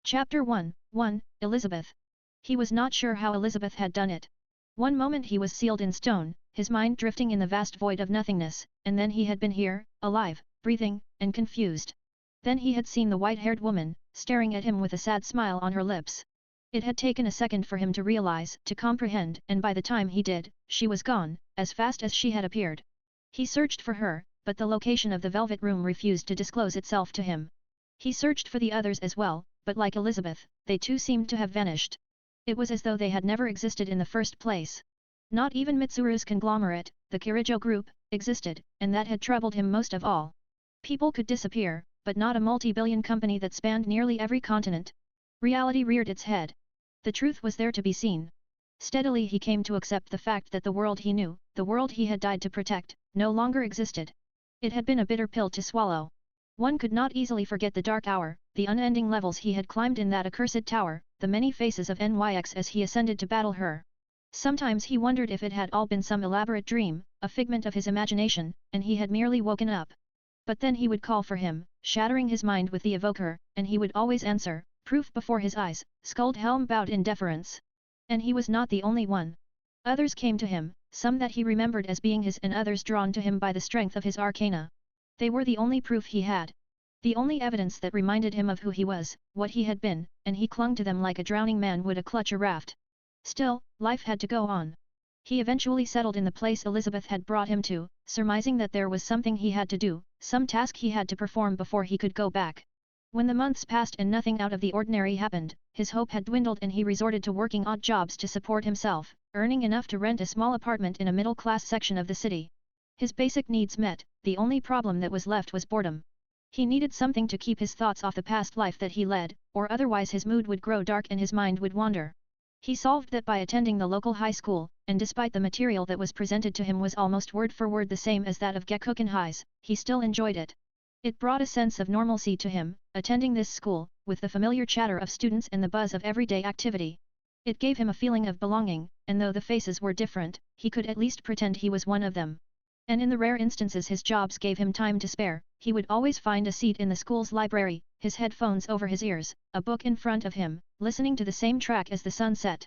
Chapter 1 Elizabeth. He was not sure how Elizabeth had done it. One moment he was sealed in stone, his mind drifting in the vast void of nothingness, and then he had been here, alive, breathing, and confused. Then he had seen the white-haired woman, staring at him with a sad smile on her lips. It had taken a second for him to realize, to comprehend, and by the time he did, she was gone, as fast as she had appeared. He searched for her, but the location of the velvet room refused to disclose itself to him. He searched for the others as well, but like Elizabeth, they too seemed to have vanished. It was as though they had never existed in the first place. Not even Mitsuru's conglomerate, the Kirijo Group, existed, and that had troubled him most of all. People could disappear, but not a multi-billion company that spanned nearly every continent. Reality reared its head. The truth was there to be seen. Steadily he came to accept the fact that the world he knew, the world he had died to protect, no longer existed. It had been a bitter pill to swallow. One could not easily forget the dark hour, the unending levels he had climbed in that accursed tower, the many faces of NYX as he ascended to battle her. Sometimes he wondered if it had all been some elaborate dream, a figment of his imagination, and he had merely woken up. But then he would call for him, shattering his mind with the evoker, and he would always answer, proof before his eyes, Skuldhelm bowed in deference. And he was not the only one. Others came to him, some that he remembered as being his and others drawn to him by the strength of his arcana. They were the only proof he had. The only evidence that reminded him of who he was, what he had been, and he clung to them like a drowning man would clutch a raft. Still, life had to go on. He eventually settled in the place Elizabeth had brought him to, surmising that there was something he had to do, some task he had to perform before he could go back. When the months passed and nothing out of the ordinary happened, his hope had dwindled and he resorted to working odd jobs to support himself, earning enough to rent a small apartment in a middle-class section of the city. His basic needs met, the only problem that was left was boredom. He needed something to keep his thoughts off the past life that he led, or otherwise his mood would grow dark and his mind would wander. He solved that by attending the local high school, and despite the material that was presented to him was almost word for word the same as that of Gekuken High's, he still enjoyed it. It brought a sense of normalcy to him, attending this school, with the familiar chatter of students and the buzz of everyday activity. It gave him a feeling of belonging, and though the faces were different, he could at least pretend he was one of them. And in the rare instances his jobs gave him time to spare, he would always find a seat in the school's library, his headphones over his ears, a book in front of him, listening to the same track as the sun set.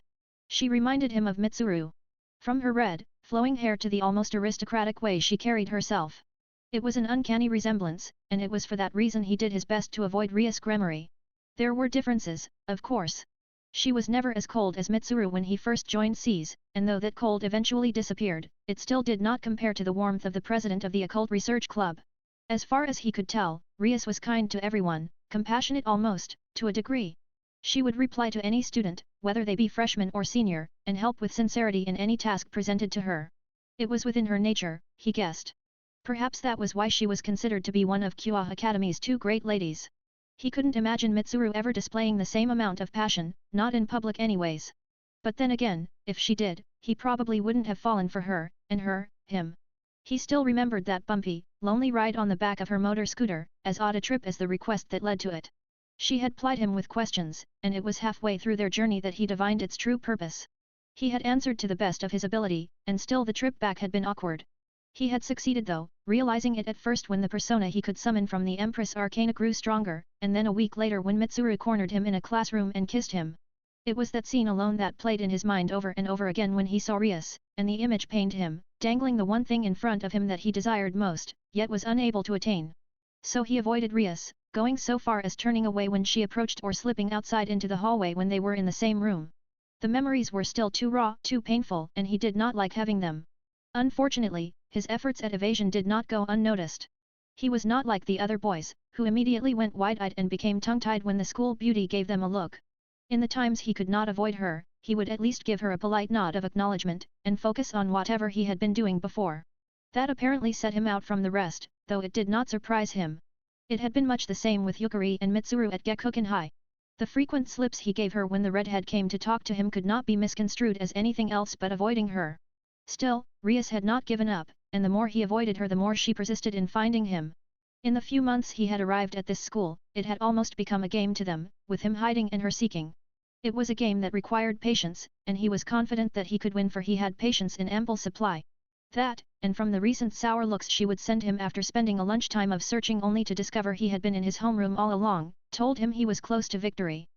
She reminded him of Mitsuru. From her red, flowing hair to the almost aristocratic way she carried herself. It was an uncanny resemblance, and it was for that reason he did his best to avoid Ria's Gremory. There were differences, of course. She was never as cold as Mitsuru when he first joined SEAS, and though that cold eventually disappeared, it still did not compare to the warmth of the president of the Occult Research Club. As far as he could tell, Rias was kind to everyone, compassionate almost, to a degree. She would reply to any student, whether they be freshman or senior, and help with sincerity in any task presented to her. It was within her nature, he guessed. Perhaps that was why she was considered to be one of Kyoa Academy's two great ladies. He couldn't imagine Mitsuru ever displaying the same amount of passion, not in public anyways. But then again, if she did, he probably wouldn't have fallen for her, and him. He still remembered that bumpy, lonely ride on the back of her motor scooter, as odd a trip as the request that led to it. She had plied him with questions, and it was halfway through their journey that he divined its true purpose. He had answered to the best of his ability, and still the trip back had been awkward. He had succeeded though, realizing it at first when the persona he could summon from the Empress Arcana grew stronger, and then a week later when Mitsuru cornered him in a classroom and kissed him. It was that scene alone that played in his mind over and over again when he saw Rias, and the image pained him, dangling the one thing in front of him that he desired most, yet was unable to attain. So he avoided Rias, going so far as turning away when she approached or slipping outside into the hallway when they were in the same room. The memories were still too raw, too painful, and he did not like having them. Unfortunately, his efforts at evasion did not go unnoticed. He was not like the other boys, who immediately went wide-eyed and became tongue-tied when the school beauty gave them a look. In the times he could not avoid her, he would at least give her a polite nod of acknowledgement, and focus on whatever he had been doing before. That apparently set him out from the rest, though it did not surprise him. It had been much the same with Yukari and Mitsuru at Gekuken High. The frequent slips he gave her when the redhead came to talk to him could not be misconstrued as anything else but avoiding her. Still, Rias had not given up, and the more he avoided her the more she persisted in finding him. In the few months he had arrived at this school, it had almost become a game to them, with him hiding and her seeking. It was a game that required patience, and he was confident that he could win for he had patience in ample supply. That, and from the recent sour looks she would send him after spending a lunchtime of searching only to discover he had been in his homeroom all along, told him he was close to victory.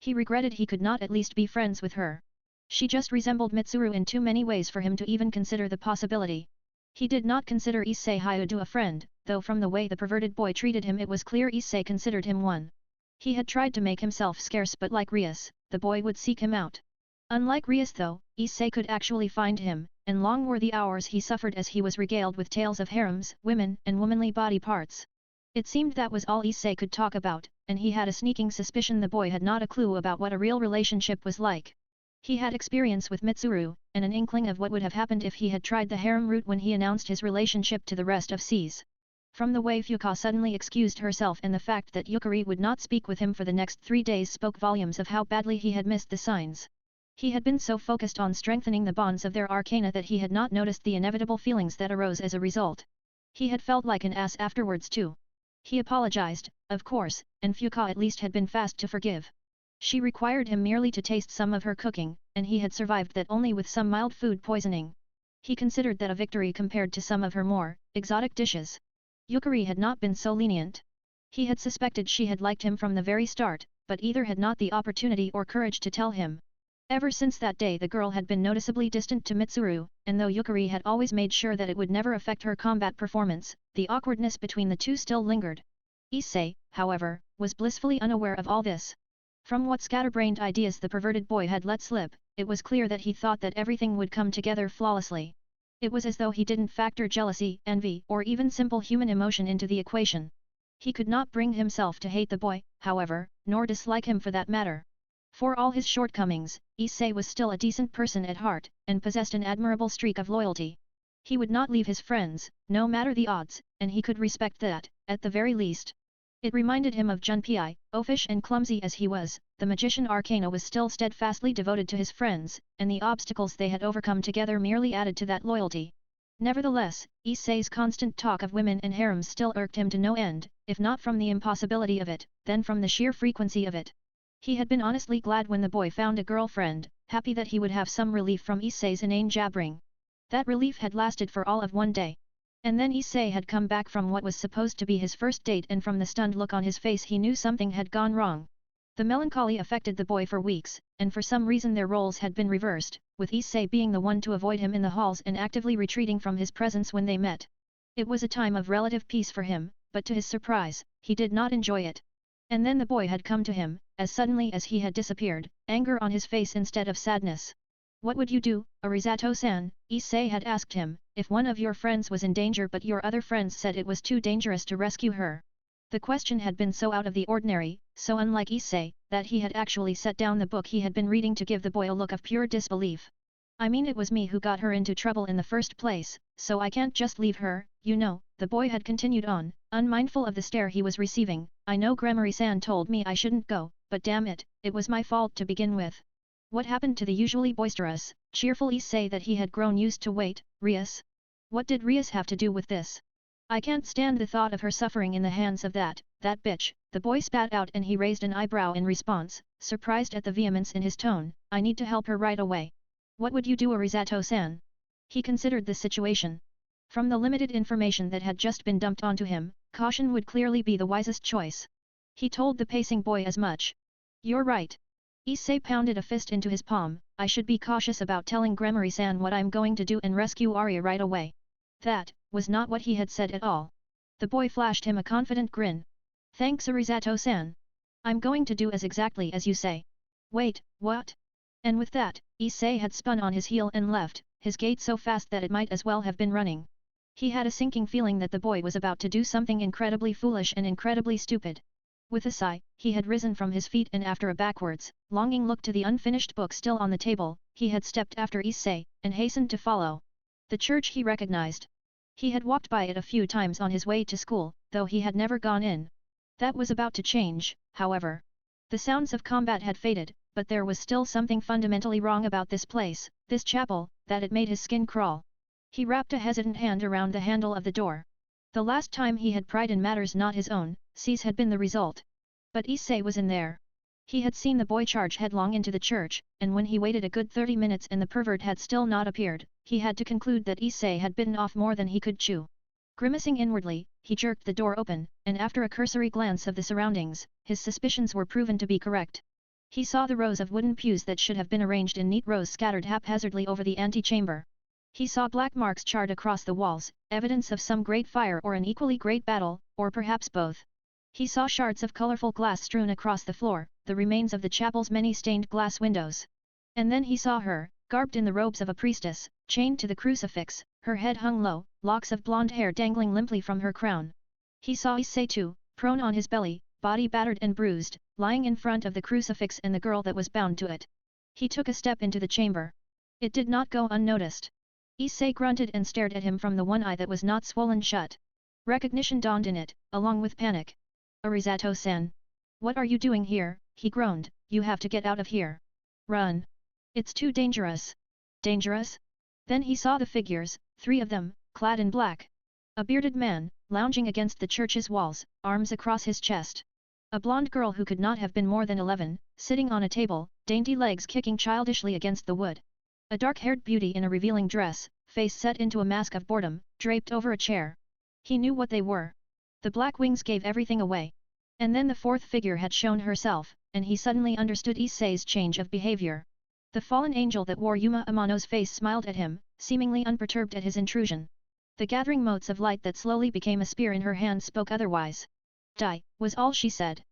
He regretted he could not at least be friends with her. She just resembled Mitsuru in too many ways for him to even consider the possibility. He did not consider Issei Hyudo a friend, though from the way the perverted boy treated him it was clear Issei considered him one. He had tried to make himself scarce, but like Rias, the boy would seek him out. Unlike Rias though, Issei could actually find him, and long were the hours he suffered as he was regaled with tales of harems, women, and womanly body parts. It seemed that was all Issei could talk about, and he had a sneaking suspicion the boy had not a clue about what a real relationship was like. He had experience with Mitsuru, and an inkling of what would have happened if he had tried the harem route when he announced his relationship to the rest of C's. From the way Fuka suddenly excused herself and the fact that Yukari would not speak with him for the next 3 days spoke volumes of how badly he had missed the signs. He had been so focused on strengthening the bonds of their arcana that he had not noticed the inevitable feelings that arose as a result. He had felt like an ass afterwards too. He apologized, of course, and Fuka at least had been fast to forgive. She required him merely to taste some of her cooking, and he had survived that only with some mild food poisoning. He considered that a victory compared to some of her more exotic dishes. Yukari had not been so lenient. He had suspected she had liked him from the very start, but either had not the opportunity or courage to tell him. Ever since that day the girl had been noticeably distant to Mitsuru, and though Yukari had always made sure that it would never affect her combat performance, the awkwardness between the two still lingered. Issei, however, was blissfully unaware of all this. From what scatterbrained ideas the perverted boy had let slip, it was clear that he thought that everything would come together flawlessly. It was as though he didn't factor jealousy, envy, or even simple human emotion into the equation. He could not bring himself to hate the boy, however, nor dislike him for that matter. For all his shortcomings, Issei was still a decent person at heart, and possessed an admirable streak of loyalty. He would not leave his friends, no matter the odds, and he could respect that, at the very least. It reminded him of Junpei, oafish and clumsy as he was, the magician Arcana was still steadfastly devoted to his friends, and the obstacles they had overcome together merely added to that loyalty. Nevertheless, Issei's constant talk of women and harems still irked him to no end, if not from the impossibility of it, then from the sheer frequency of it. He had been honestly glad when the boy found a girlfriend, happy that he would have some relief from Issei's inane jabbering. That relief had lasted for all of one day. And then Issei had come back from what was supposed to be his first date, and from the stunned look on his face he knew something had gone wrong. The melancholy affected the boy for weeks, and for some reason their roles had been reversed, with Issei being the one to avoid him in the halls and actively retreating from his presence when they met. It was a time of relative peace for him, but to his surprise, he did not enjoy it. And then the boy had come to him, as suddenly as he had disappeared, anger on his face instead of sadness. "What would you do, Arizato-san?" Issei had asked him, "if one of your friends was in danger but your other friends said it was too dangerous to rescue her?" The question had been so out of the ordinary, so unlike Issei, that he had actually set down the book he had been reading to give the boy a look of pure disbelief. "I mean, it was me who got her into trouble in the first place, so I can't just leave her, you know," the boy had continued on, unmindful of the stare he was receiving. "I know Grammary-san told me I shouldn't go, but damn it, it was my fault to begin with." What happened to the usually boisterous, cheerful Issei that he had grown used to? Wait, Rias? What did Rias have to do with this? "I can't stand the thought of her suffering in the hands of that bitch," the boy spat out, and he raised an eyebrow in response, surprised at the vehemence in his tone. "I need to help her right away." "What would you do, Arizato-san?" He considered the situation. From the limited information that had just been dumped onto him, caution would clearly be the wisest choice. He told the pacing boy as much. "You're right." Issei pounded a fist into his palm. "I should be cautious about telling Grammary-san what I'm going to do and rescue Arya right away." That was not what he had said at all. The boy flashed him a confident grin. "Thanks, Arizato-san. I'm going to do as exactly as you say." "Wait, what?" And with that, Issei had spun on his heel and left, his gait so fast that it might as well have been running. He had a sinking feeling that the boy was about to do something incredibly foolish and incredibly stupid. With a sigh, he had risen from his feet, and after a backwards, longing look to the unfinished book still on the table, he had stepped after Issei, and hastened to follow. The church he recognized. He had walked by it a few times on his way to school, though he had never gone in. That was about to change, however. The sounds of combat had faded, but there was still something fundamentally wrong about this place, this chapel, that it made his skin crawl. He wrapped a hesitant hand around the handle of the door. The last time he had pried in matters not his own, C's had been the result. But Issei was in there. He had seen the boy charge headlong into the church, and when he waited a good 30 minutes and the pervert had still not appeared, he had to conclude that Issei had bitten off more than he could chew. Grimacing inwardly, he jerked the door open, and after a cursory glance of the surroundings, his suspicions were proven to be correct. He saw the rows of wooden pews that should have been arranged in neat rows scattered haphazardly over the antechamber. He saw black marks charred across the walls, evidence of some great fire or an equally great battle, or perhaps both. He saw shards of colorful glass strewn across the floor, the remains of the chapel's many stained glass windows. And then he saw her, garbed in the robes of a priestess, chained to the crucifix, her head hung low, locks of blonde hair dangling limply from her crown. He saw Issei too, prone on his belly, body battered and bruised, lying in front of the crucifix and the girl that was bound to it. He took a step into the chamber. It did not go unnoticed. Issei grunted and stared at him from the one eye that was not swollen shut. Recognition dawned in it, along with panic. Arisato-san. What are you doing here? He groaned. You have to get out of here. Run. It's too dangerous. Dangerous? Then he saw the figures, 3 of them, clad in black. A bearded man, lounging against the church's walls, arms across his chest. A blonde girl who could not have been more than 11, sitting on a table, dainty legs kicking childishly against the wood. A dark-haired beauty in a revealing dress, face set into a mask of boredom, draped over a chair. He knew what they were. The black wings gave everything away. And then the 4th figure had shown herself, and he suddenly understood Issei's change of behavior. The fallen angel that wore Yuma Amano's face smiled at him, seemingly unperturbed at his intrusion. The gathering motes of light that slowly became a spear in her hand spoke otherwise. Die, was all she said.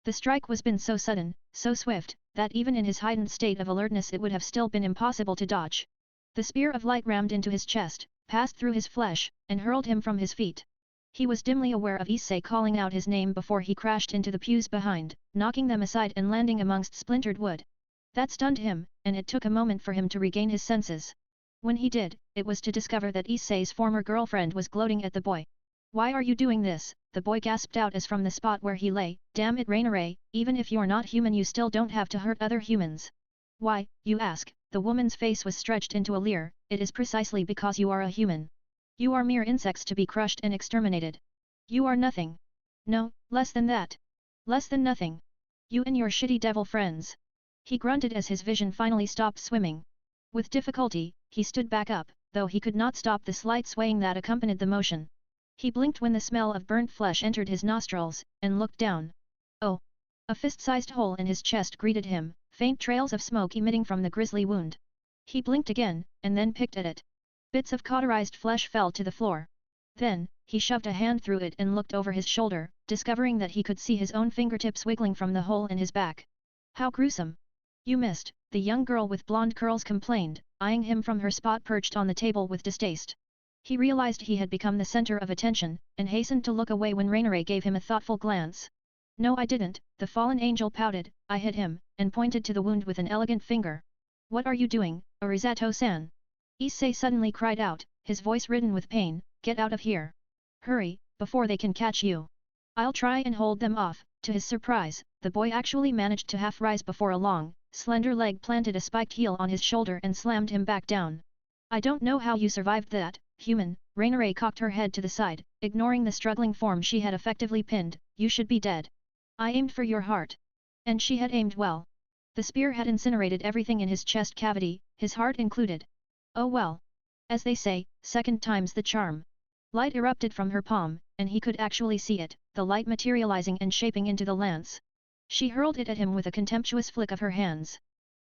The strike was been so sudden, so swift, that even in his heightened state of alertness it would have still been impossible to dodge. The spear of light rammed into his chest, passed through his flesh, and hurled him from his feet. He was dimly aware of Issei calling out his name before he crashed into the pews behind, knocking them aside and landing amongst splintered wood. That stunned him, and it took a moment for him to regain his senses. When he did, it was to discover that Issei's former girlfriend was gloating at the boy. Why are you doing this? The boy gasped out as from the spot where he lay. Damn it, Rainare, even if you're not human you still don't have to hurt other humans. Why, you ask? The woman's face was stretched into a leer. It is precisely because you are a human. You are mere insects to be crushed and exterminated. You are nothing. No, less than that. Less than nothing. You and your shitty devil friends. He grunted as his vision finally stopped swimming. With difficulty, he stood back up, though he could not stop the slight swaying that accompanied the motion. He blinked when the smell of burnt flesh entered his nostrils, and looked down. Oh! A fist-sized hole in his chest greeted him, faint trails of smoke emitting from the grisly wound. He blinked again, and then picked at it. Bits of cauterized flesh fell to the floor. Then, he shoved a hand through it and looked over his shoulder, discovering that he could see his own fingertips wiggling from the hole in his back. How gruesome! You missed, the young girl with blonde curls complained, eyeing him from her spot perched on the table with distaste. He realized he had become the center of attention, and hastened to look away when Rainare gave him a thoughtful glance. No, I didn't, the fallen angel pouted. I hit him, and pointed to the wound with an elegant finger. What are you doing, Arisato-san? Issei suddenly cried out, his voice ridden with pain. Get out of here. Hurry, before they can catch you. I'll try and hold them off. To his surprise, the boy actually managed to half rise before a long, slender leg planted a spiked heel on his shoulder and slammed him back down. I don't know how you survived that, human. Rainare cocked her head to the side, ignoring the struggling form she had effectively pinned. You should be dead. I aimed for your heart. And she had aimed well. The spear had incinerated everything in his chest cavity, his heart included. Oh well. As they say, second time's the charm. Light erupted from her palm, and he could actually see it, the light materializing and shaping into the lance. She hurled it at him with a contemptuous flick of her hands.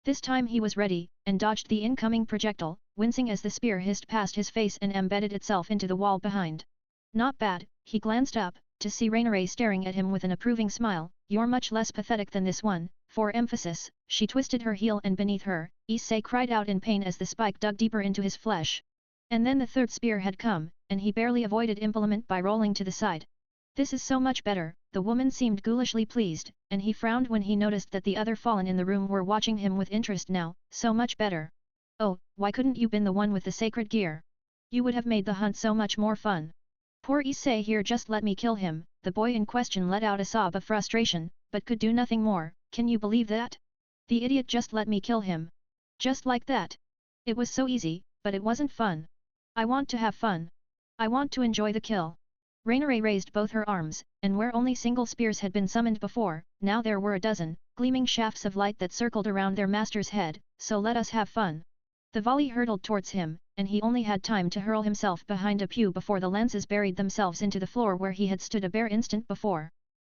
This time he was ready, and dodged the incoming projectile, wincing as the spear hissed past his face and embedded itself into the wall behind. Not bad, he glanced up, to see Rainare staring at him with an approving smile. You're much less pathetic than this one. For emphasis, she twisted her heel and beneath her, Issei cried out in pain as the spike dug deeper into his flesh. And then the third spear had come, and he barely avoided impalement by rolling to the side. This is so much better, the woman seemed ghoulishly pleased, and he frowned when he noticed that the other fallen in the room were watching him with interest now. So much better. Oh, why couldn't you been the one with the sacred gear? You would have made the hunt so much more fun. Poor Issei here, just let me kill him. The boy in question let out a sob of frustration, but could do nothing more. Can you believe that? The idiot just let me kill him. Just like that. It was so easy, but it wasn't fun. I want to have fun. I want to enjoy the kill. Rainare raised both her arms, and where only single spears had been summoned before, now there were a dozen, gleaming shafts of light that circled around their master's head. So let us have fun. The volley hurtled towards him, and he only had time to hurl himself behind a pew before the lances buried themselves into the floor where he had stood a bare instant before.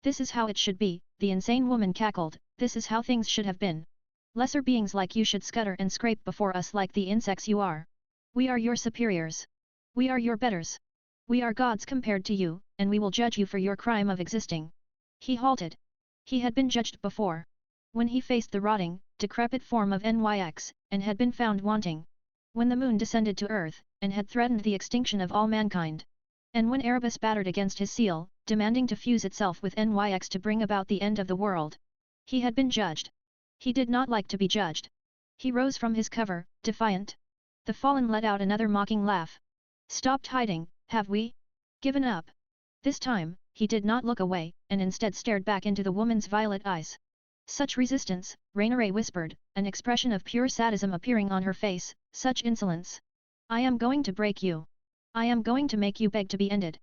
This is how it should be, the insane woman cackled, this is how things should have been. Lesser beings like you should scutter and scrape before us like the insects you are. We are your superiors. We are your betters. We are gods compared to you, and we will judge you for your crime of existing. He halted. He had been judged before. When he faced the rotting, decrepit form of Nyx, and had been found wanting. When the moon descended to earth, and had threatened the extinction of all mankind. And when Erebus battered against his seal, demanding to fuse itself with Nyx to bring about the end of the world. He had been judged. He did not like to be judged. He rose from his cover, defiant. The fallen let out another mocking laugh. Stopped hiding, have we? Given up? This time, he did not look away, and instead stared back into the woman's violet eyes. Such resistance, Rainier whispered, an expression of pure sadism appearing on her face, such insolence. I am going to break you. I am going to make you beg to be ended.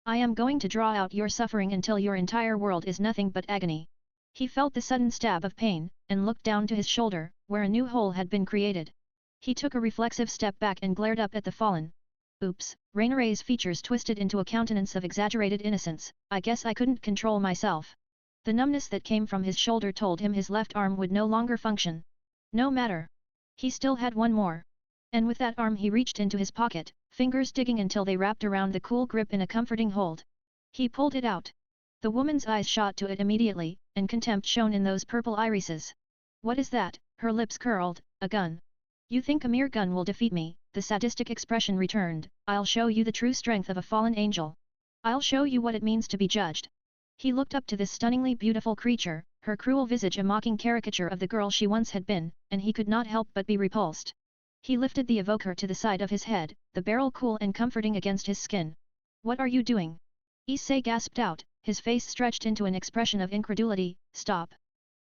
I am going to draw out your suffering until your entire world is nothing but agony. He felt the sudden stab of pain, and looked down to his shoulder, where a new hole had been created. He took a reflexive step back and glared up at the fallen. Oops, Rainier's features twisted into a countenance of exaggerated innocence, I guess I couldn't control myself. The numbness that came from his shoulder told him his left arm would no longer function. No matter. He still had one more. And with that arm he reached into his pocket, fingers digging until they wrapped around the cool grip in a comforting hold. He pulled it out. The woman's eyes shot to it immediately, and contempt shone in those purple irises. What is that? Her lips curled, a gun. You think a mere gun will defeat me? The sadistic expression returned, I'll show you the true strength of a fallen angel. I'll show you what it means to be judged. He looked up to this stunningly beautiful creature, her cruel visage a mocking caricature of the girl she once had been, and he could not help but be repulsed. He lifted the evoker to the side of his head, the barrel cool and comforting against his skin. What are you doing? Issei gasped out, his face stretched into an expression of incredulity, stop.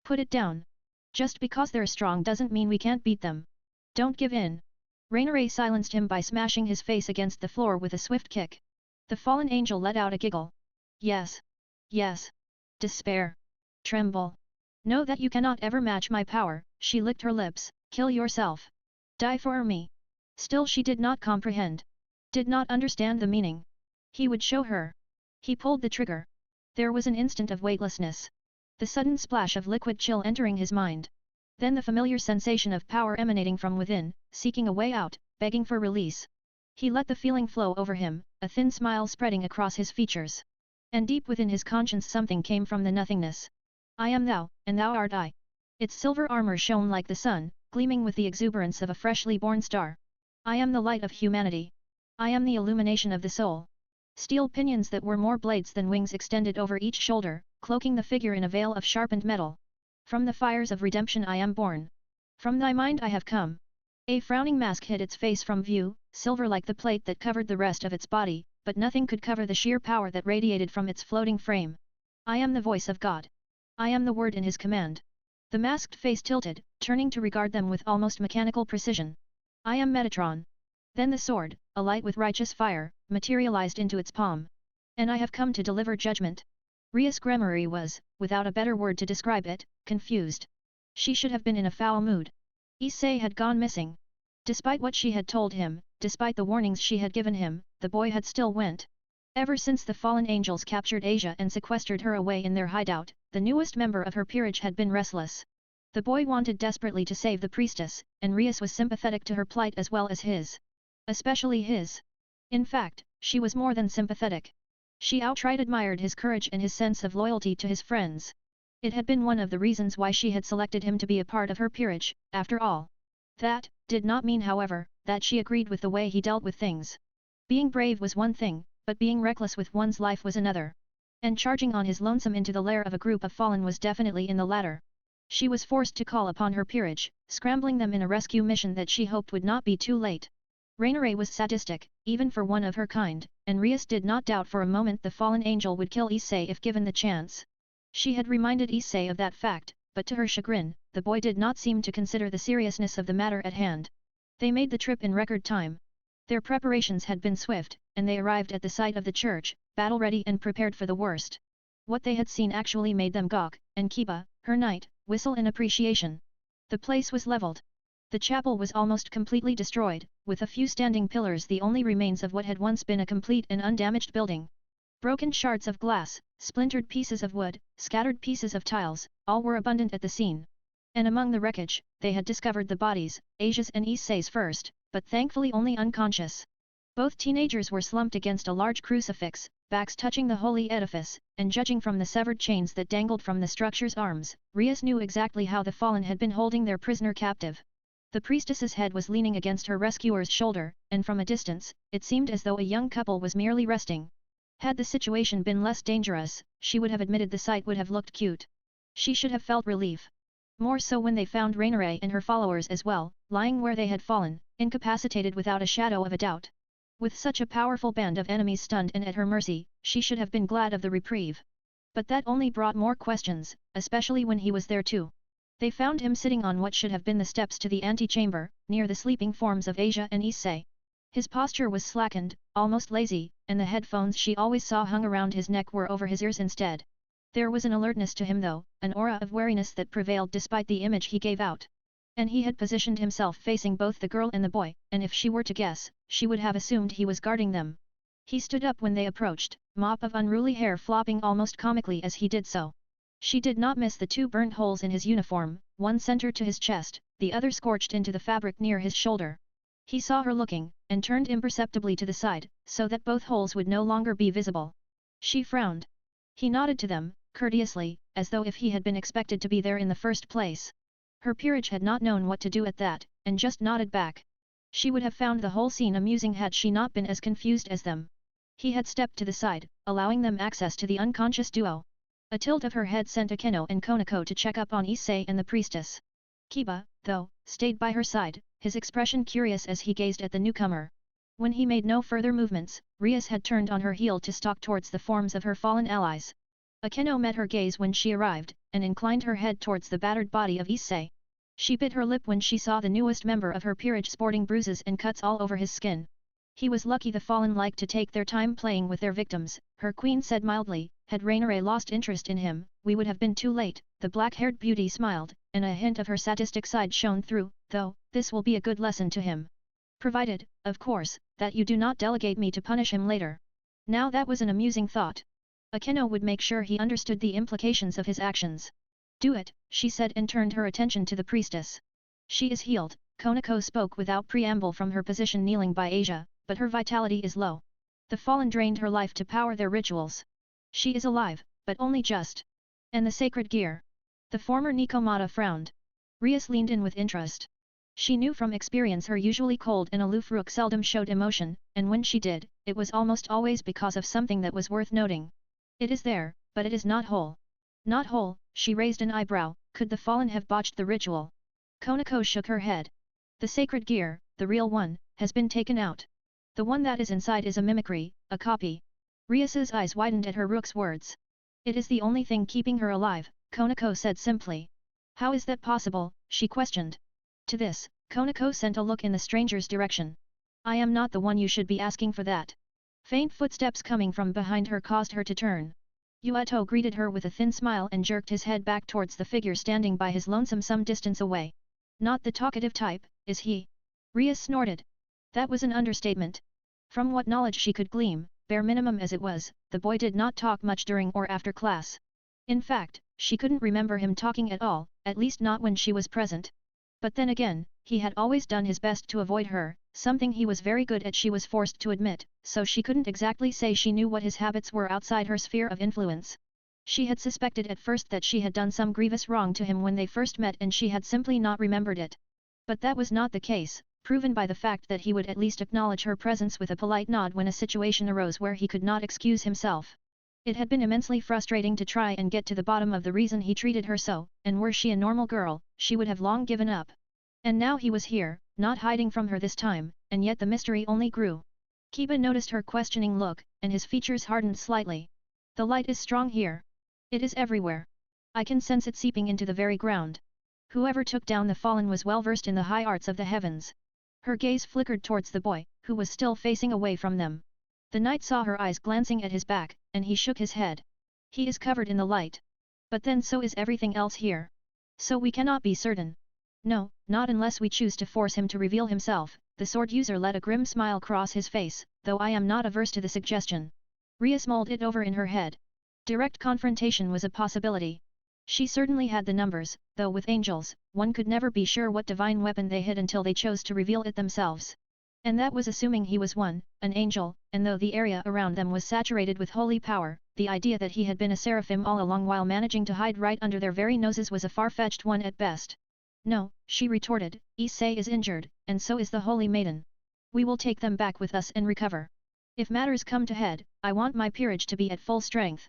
Put it down. Just because they're strong doesn't mean we can't beat them. Don't give in. Rainier silenced him by smashing his face against the floor with a swift kick. The fallen angel let out a giggle. Yes. Yes. Despair. Tremble. Know that you cannot ever match my power, she licked her lips, kill yourself. Die for me. Still she did not comprehend. Did not understand the meaning. He would show her. He pulled the trigger. There was an instant of weightlessness. The sudden splash of liquid chill entering his mind. Then the familiar sensation of power emanating from within, seeking a way out, begging for release. He let the feeling flow over him, a thin smile spreading across his features. And deep within his conscience something came from the nothingness. I am thou, and thou art I. Its silver armor shone like the sun, gleaming with the exuberance of a freshly born star. I am the light of humanity. I am the illumination of the soul. Steel pinions that were more blades than wings extended over each shoulder, cloaking the figure in a veil of sharpened metal. From the fires of redemption I am born. From thy mind I have come. A frowning mask hid its face from view, silver like the plate that covered the rest of its body, but nothing could cover the sheer power that radiated from its floating frame. I am the voice of God. I am the word in his command. The masked face tilted, turning to regard them with almost mechanical precision. I am Metatron. Then the sword, alight with righteous fire, materialized into its palm. And I have come to deliver judgment. Rias Gremory was, without a better word to describe it, confused. She should have been in a foul mood. Issei had gone missing. Despite what she had told him, despite the warnings she had given him, the boy had still went. Ever since the fallen angels captured Asia and sequestered her away in their hideout, the newest member of her peerage had been restless. The boy wanted desperately to save the priestess, and Rias was sympathetic to her plight as well as his. Especially his. In fact, she was more than sympathetic. She outright admired his courage and his sense of loyalty to his friends. It had been one of the reasons why she had selected him to be a part of her peerage, after all. That did not mean, however, that she agreed with the way he dealt with things. Being brave was one thing, but being reckless with one's life was another. And charging on his lonesome into the lair of a group of fallen was definitely in the latter. She was forced to call upon her peerage, scrambling them in a rescue mission that she hoped would not be too late. Rainier was sadistic, even for one of her kind, and Rias did not doubt for a moment the fallen angel would kill Issei if given the chance. She had reminded Issei of that fact, but to her chagrin, the boy did not seem to consider the seriousness of the matter at hand. They made the trip in record time. Their preparations had been swift, and they arrived at the site of the church, battle-ready and prepared for the worst. What they had seen actually made them gawk, and Kiba, her knight, whistle in appreciation. The place was leveled. The chapel was almost completely destroyed, with a few standing pillars the only remains of what had once been a complete and undamaged building. Broken shards of glass, splintered pieces of wood, scattered pieces of tiles, all were abundant at the scene. And among the wreckage, they had discovered the bodies, Asia's and Issei's first, but thankfully only unconscious. Both teenagers were slumped against a large crucifix, backs touching the holy edifice, and judging from the severed chains that dangled from the structure's arms, Rias knew exactly how the fallen had been holding their prisoner captive. The priestess's head was leaning against her rescuer's shoulder, and from a distance, it seemed as though a young couple was merely resting. Had the situation been less dangerous, she would have admitted the sight would have looked cute. She should have felt relief. More so when they found Rainiere and her followers as well, lying where they had fallen, incapacitated without a shadow of a doubt. With such a powerful band of enemies stunned and at her mercy, she should have been glad of the reprieve. But that only brought more questions, especially when he was there too. They found him sitting on what should have been the steps to the antechamber, near the sleeping forms of Asia and Issei. His posture was slackened, almost lazy, and the headphones she always saw hung around his neck were over his ears instead. There was an alertness to him though, an aura of wariness that prevailed despite the image he gave out. And he had positioned himself facing both the girl and the boy, and if she were to guess, she would have assumed he was guarding them. He stood up when they approached, mop of unruly hair flopping almost comically as he did so. She did not miss the two burnt holes in his uniform, one centered to his chest, the other scorched into the fabric near his shoulder. He saw her looking, and turned imperceptibly to the side, so that both holes would no longer be visible. She frowned. He nodded to them, courteously, as though if he had been expected to be there in the first place. Her peerage had not known what to do at that, and just nodded back. She would have found the whole scene amusing had she not been as confused as them. He had stepped to the side, allowing them access to the unconscious duo. A tilt of her head sent Akeno and Konako to check up on Issei and the priestess. Kiba, though, stayed by her side, his expression curious as he gazed at the newcomer. When he made no further movements, Rias had turned on her heel to stalk towards the forms of her fallen allies. Akeno met her gaze when she arrived, and inclined her head towards the battered body of Issei. She bit her lip when she saw the newest member of her peerage sporting bruises and cuts all over his skin. He was lucky the fallen liked to take their time playing with their victims, her queen said mildly. Had Rainiere lost interest in him, we would have been too late. The black-haired beauty smiled, and a hint of her sadistic side shone through, though, this will be a good lesson to him. Provided, of course, that you do not delegate me to punish him later. Now that was an amusing thought. Akeno would make sure he understood the implications of his actions. Do it, she said and turned her attention to the priestess. She is healed, Konako spoke without preamble from her position kneeling by Asia, but her vitality is low. The fallen drained her life to power their rituals. She is alive, but only just. And the sacred gear? The former Nikomata frowned. Rias leaned in with interest. She knew from experience her usually cold and aloof Rook seldom showed emotion, and when she did, it was almost always because of something that was worth noting. It is there, but it is not whole. Not whole, she raised an eyebrow, could the fallen have botched the ritual? Konako shook her head. The sacred gear, the real one, has been taken out. The one that is inside is a mimicry, a copy. Rias's eyes widened at her Rook's words. It is the only thing keeping her alive, Konako said simply. How is that possible, she questioned. To this, Konako sent a look in the stranger's direction. I am not the one you should be asking for that. Faint footsteps coming from behind her caused her to turn. Yueto greeted her with a thin smile and jerked his head back towards the figure standing by his lonesome some distance away. Not the talkative type, is he? Rias snorted. That was an understatement. From what knowledge she could glean, bare minimum as it was, the boy did not talk much during or after class. In fact, she couldn't remember him talking at all, at least not when she was present. But then again, he had always done his best to avoid her, something he was very good at she was forced to admit, so she couldn't exactly say she knew what his habits were outside her sphere of influence. She had suspected at first that she had done some grievous wrong to him when they first met and she had simply not remembered it. But that was not the case, proven by the fact that he would at least acknowledge her presence with a polite nod when a situation arose where he could not excuse himself. It had been immensely frustrating to try and get to the bottom of the reason he treated her so, and were she a normal girl, she would have long given up. And now he was here, not hiding from her this time, and yet the mystery only grew. Kiba noticed her questioning look, and his features hardened slightly. The light is strong here. It is everywhere. I can sense it seeping into the very ground. Whoever took down the fallen was well versed in the high arts of the heavens. Her gaze flickered towards the boy, who was still facing away from them. The knight saw her eyes glancing at his back, and he shook his head. He is covered in the light. But then so is everything else here. So we cannot be certain. No, not unless we choose to force him to reveal himself. The sword user let a grim smile cross his face, though I am not averse to the suggestion. Rias mulled it over in her head. Direct confrontation was a possibility. She certainly had the numbers, though with angels, one could never be sure what divine weapon they hid until they chose to reveal it themselves. And that was assuming he was an angel, and though the area around them was saturated with holy power, the idea that he had been a seraphim all along while managing to hide right under their very noses was a far-fetched one at best. No, she retorted, Issei is injured, and so is the Holy Maiden. We will take them back with us and recover. If matters come to head, I want my peerage to be at full strength.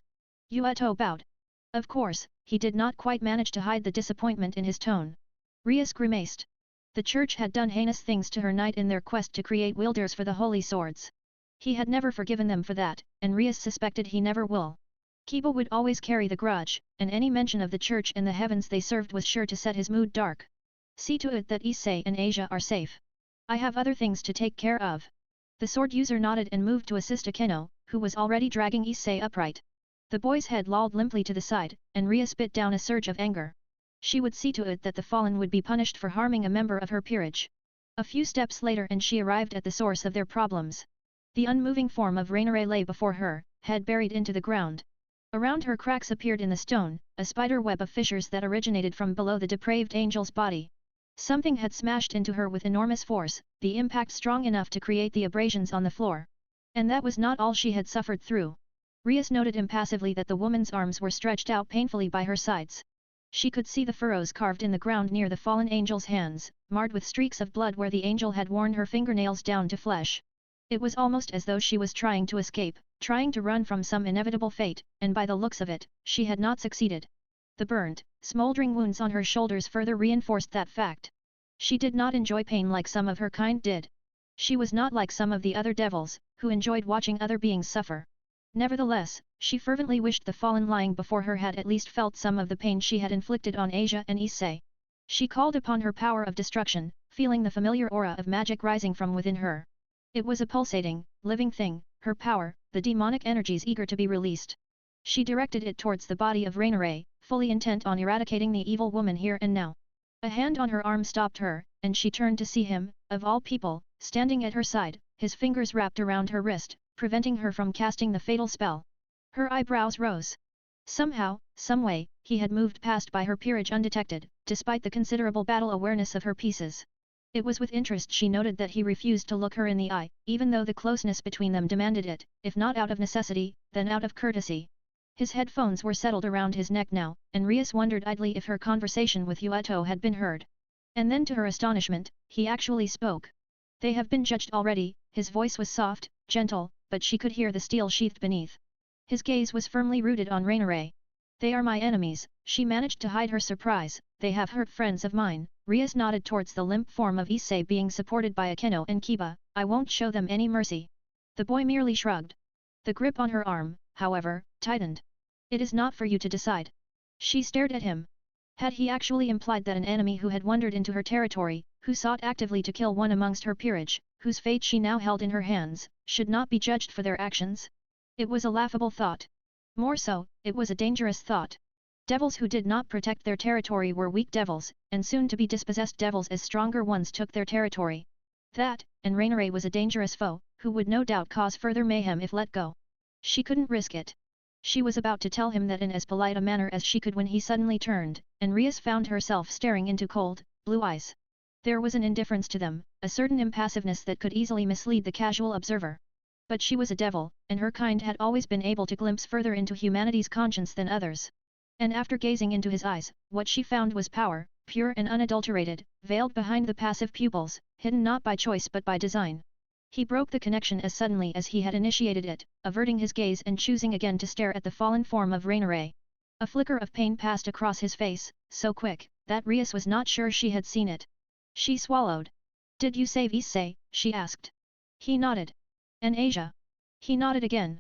Yueto bowed. Of course, he did not quite manage to hide the disappointment in his tone. Rias grimaced. The church had done heinous things to her knight in their quest to create wielders for the holy swords. He had never forgiven them for that, and Rias suspected he never will. Kiba would always carry the grudge, and any mention of the church and the heavens they served was sure to set his mood dark. See to it that Issei and Asia are safe. I have other things to take care of. The sword user nodded and moved to assist Akeno, who was already dragging Issei upright. The boy's head lolled limply to the side, and Ria spit down a surge of anger. She would see to it that the fallen would be punished for harming a member of her peerage. A few steps later and she arrived at the source of their problems. The unmoving form of Rainare lay before her, head buried into the ground. Around her cracks appeared in the stone, a spider web of fissures that originated from below the depraved angel's body. Something had smashed into her with enormous force, the impact strong enough to create the abrasions on the floor. And that was not all she had suffered through. Rias noted impassively that the woman's arms were stretched out painfully by her sides. She could see the furrows carved in the ground near the fallen angel's hands, marred with streaks of blood where the angel had worn her fingernails down to flesh. It was almost as though she was trying to escape, trying to run from some inevitable fate, and by the looks of it, she had not succeeded. The burned, smoldering wounds on her shoulders further reinforced that fact. She did not enjoy pain like some of her kind did. She was not like some of the other devils, who enjoyed watching other beings suffer. Nevertheless, she fervently wished the fallen lying before her had at least felt some of the pain she had inflicted on Asia and Issei. She called upon her power of destruction, feeling the familiar aura of magic rising from within her. It was a pulsating, living thing, her power, the demonic energies eager to be released. She directed it towards the body of Rainare, fully intent on eradicating the evil woman here and now. A hand on her arm stopped her, and she turned to see him, of all people, standing at her side, his fingers wrapped around her wrist, preventing her from casting the fatal spell. Her eyebrows rose. Somehow, someway, he had moved past by her peerage undetected, despite the considerable battle awareness of her pieces. It was with interest she noted that he refused to look her in the eye, even though the closeness between them demanded it, if not out of necessity, then out of courtesy. His headphones were settled around his neck now, and Rias wondered idly if her conversation with Yueto had been heard. And then to her astonishment, he actually spoke. They have been judged already, his voice was soft, gentle, but she could hear the steel sheathed beneath. His gaze was firmly rooted on Rainare. They are my enemies, she managed to hide her surprise, they have hurt friends of mine. Rias nodded towards the limp form of Issei being supported by Akeno and Kiba, I won't show them any mercy. The boy merely shrugged. The grip on her arm, however, tightened. It is not for you to decide. She stared at him. Had he actually implied that an enemy who had wandered into her territory, who sought actively to kill one amongst her peerage, whose fate she now held in her hands, should not be judged for their actions? It was a laughable thought. More so, it was a dangerous thought. Devils who did not protect their territory were weak devils, and soon to be dispossessed devils as stronger ones took their territory. That, and Rainare was a dangerous foe, who would no doubt cause further mayhem if let go. She couldn't risk it. She was about to tell him that in as polite a manner as she could when he suddenly turned, and Rias found herself staring into cold, blue eyes. There was an indifference to them, a certain impassiveness that could easily mislead the casual observer. But she was a devil, and her kind had always been able to glimpse further into humanity's conscience than others. And after gazing into his eyes, what she found was power, pure and unadulterated, veiled behind the passive pupils, hidden not by choice but by design. He broke the connection as suddenly as he had initiated it, averting his gaze and choosing again to stare at the fallen form of Rainare. A flicker of pain passed across his face, so quick, that Rias was not sure she had seen it. She swallowed. Did you save Issei? She asked. He nodded. And Asia? He nodded again.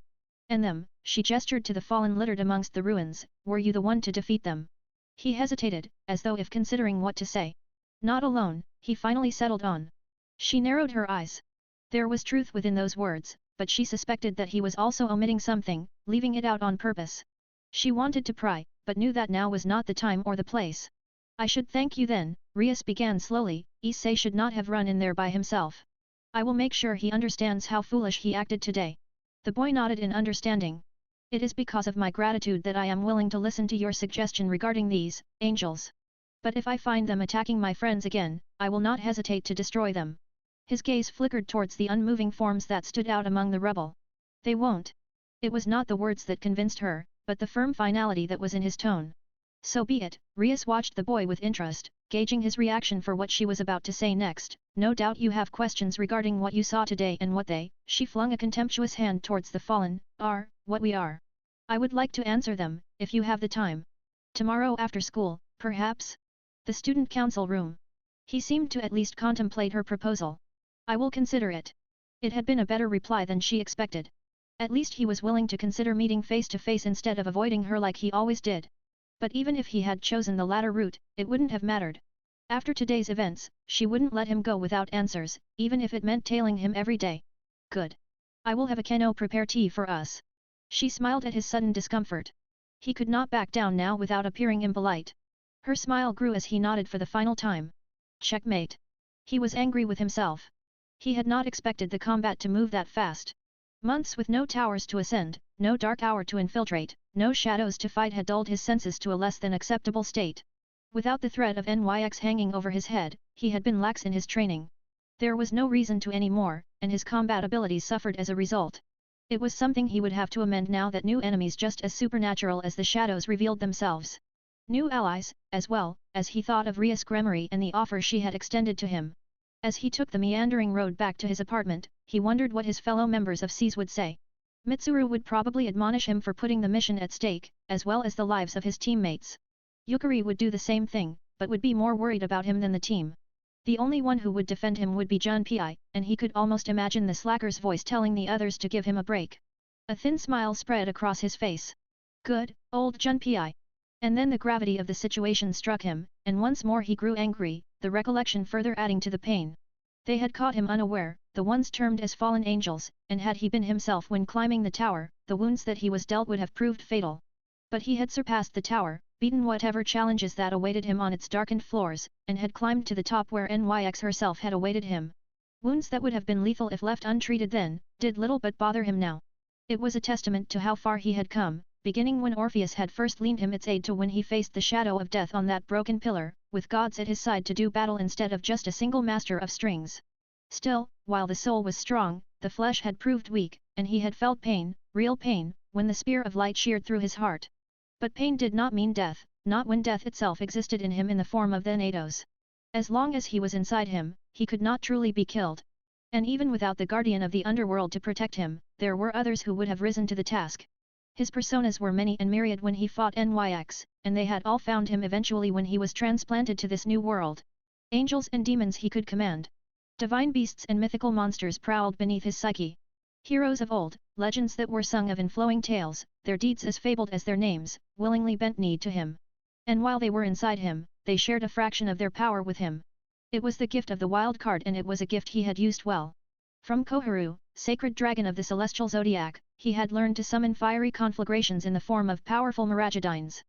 And them, she gestured to the fallen littered amongst the ruins, were you the one to defeat them? He hesitated, as though if considering what to say. Not alone, he finally settled on. She narrowed her eyes. There was truth within those words, but she suspected that he was also omitting something, leaving it out on purpose. She wanted to pry, but knew that now was not the time or the place. I should thank you then, Rias began slowly, Issei should not have run in there by himself. I will make sure he understands how foolish he acted today. The boy nodded in understanding. It is because of my gratitude that I am willing to listen to your suggestion regarding these, angels. But if I find them attacking my friends again, I will not hesitate to destroy them. His gaze flickered towards the unmoving forms that stood out among the rubble. They won't. It was not the words that convinced her, but the firm finality that was in his tone. So be it. Rias watched the boy with interest, gauging his reaction for what she was about to say next. No doubt you have questions regarding what you saw today and what they, she flung a contemptuous hand towards the fallen, are, what we are. I would like to answer them, if you have the time. Tomorrow after school, perhaps? The student council room. He seemed to at least contemplate her proposal. I will consider it. It had been a better reply than she expected. At least he was willing to consider meeting face to face instead of avoiding her like he always did. But even if he had chosen the latter route, it wouldn't have mattered. After today's events, she wouldn't let him go without answers, even if it meant tailing him every day. Good. I will have a Keno prepare tea for us. She smiled at his sudden discomfort. He could not back down now without appearing impolite. Her smile grew as he nodded for the final time. Checkmate. He was angry with himself. He had not expected the combat to move that fast. Months with no towers to ascend, no dark hour to infiltrate, no shadows to fight had dulled his senses to a less than acceptable state. Without the threat of NYX hanging over his head, he had been lax in his training. There was no reason to any more, and his combat abilities suffered as a result. It was something he would have to amend now that new enemies just as supernatural as the shadows revealed themselves. New allies, as well, as he thought of Rias Gremory and the offer she had extended to him. As he took the meandering road back to his apartment, he wondered what his fellow members of SEAS would say. Mitsuru would probably admonish him for putting the mission at stake, as well as the lives of his teammates. Yukari would do the same thing, but would be more worried about him than the team. The only one who would defend him would be Junpei, and he could almost imagine the slacker's voice telling the others to give him a break. A thin smile spread across his face. Good, old Junpei. And then the gravity of the situation struck him, and once more he grew angry, the recollection further adding to the pain. They had caught him unaware, the ones termed as fallen angels, and had he been himself when climbing the tower, the wounds that he was dealt would have proved fatal. But he had surpassed the tower, beaten whatever challenges that awaited him on its darkened floors, and had climbed to the top where NYX herself had awaited him. Wounds that would have been lethal if left untreated then, did little but bother him now. It was a testament to how far he had come, beginning when Orpheus had first lent him its aid to when he faced the shadow of death on that broken pillar, with gods at his side to do battle instead of just a single master of strings. Still, while the soul was strong, the flesh had proved weak, and he had felt pain, real pain, when the spear of light sheared through his heart. But pain did not mean death, not when death itself existed in him in the form of Thanatos. As long as he was inside him, he could not truly be killed. And even without the guardian of the underworld to protect him, there were others who would have risen to the task. His personas were many and myriad when he fought NYX, and they had all found him eventually when he was transplanted to this new world. Angels and demons he could command. Divine beasts and mythical monsters prowled beneath his psyche. Heroes of old, legends that were sung of in flowing tales, their deeds as fabled as their names, willingly bent knee to him. And while they were inside him, they shared a fraction of their power with him. It was the gift of the wild card, and it was a gift he had used well. From Koharu, sacred dragon of the celestial zodiac, he had learned to summon fiery conflagrations in the form of powerful Miragedines.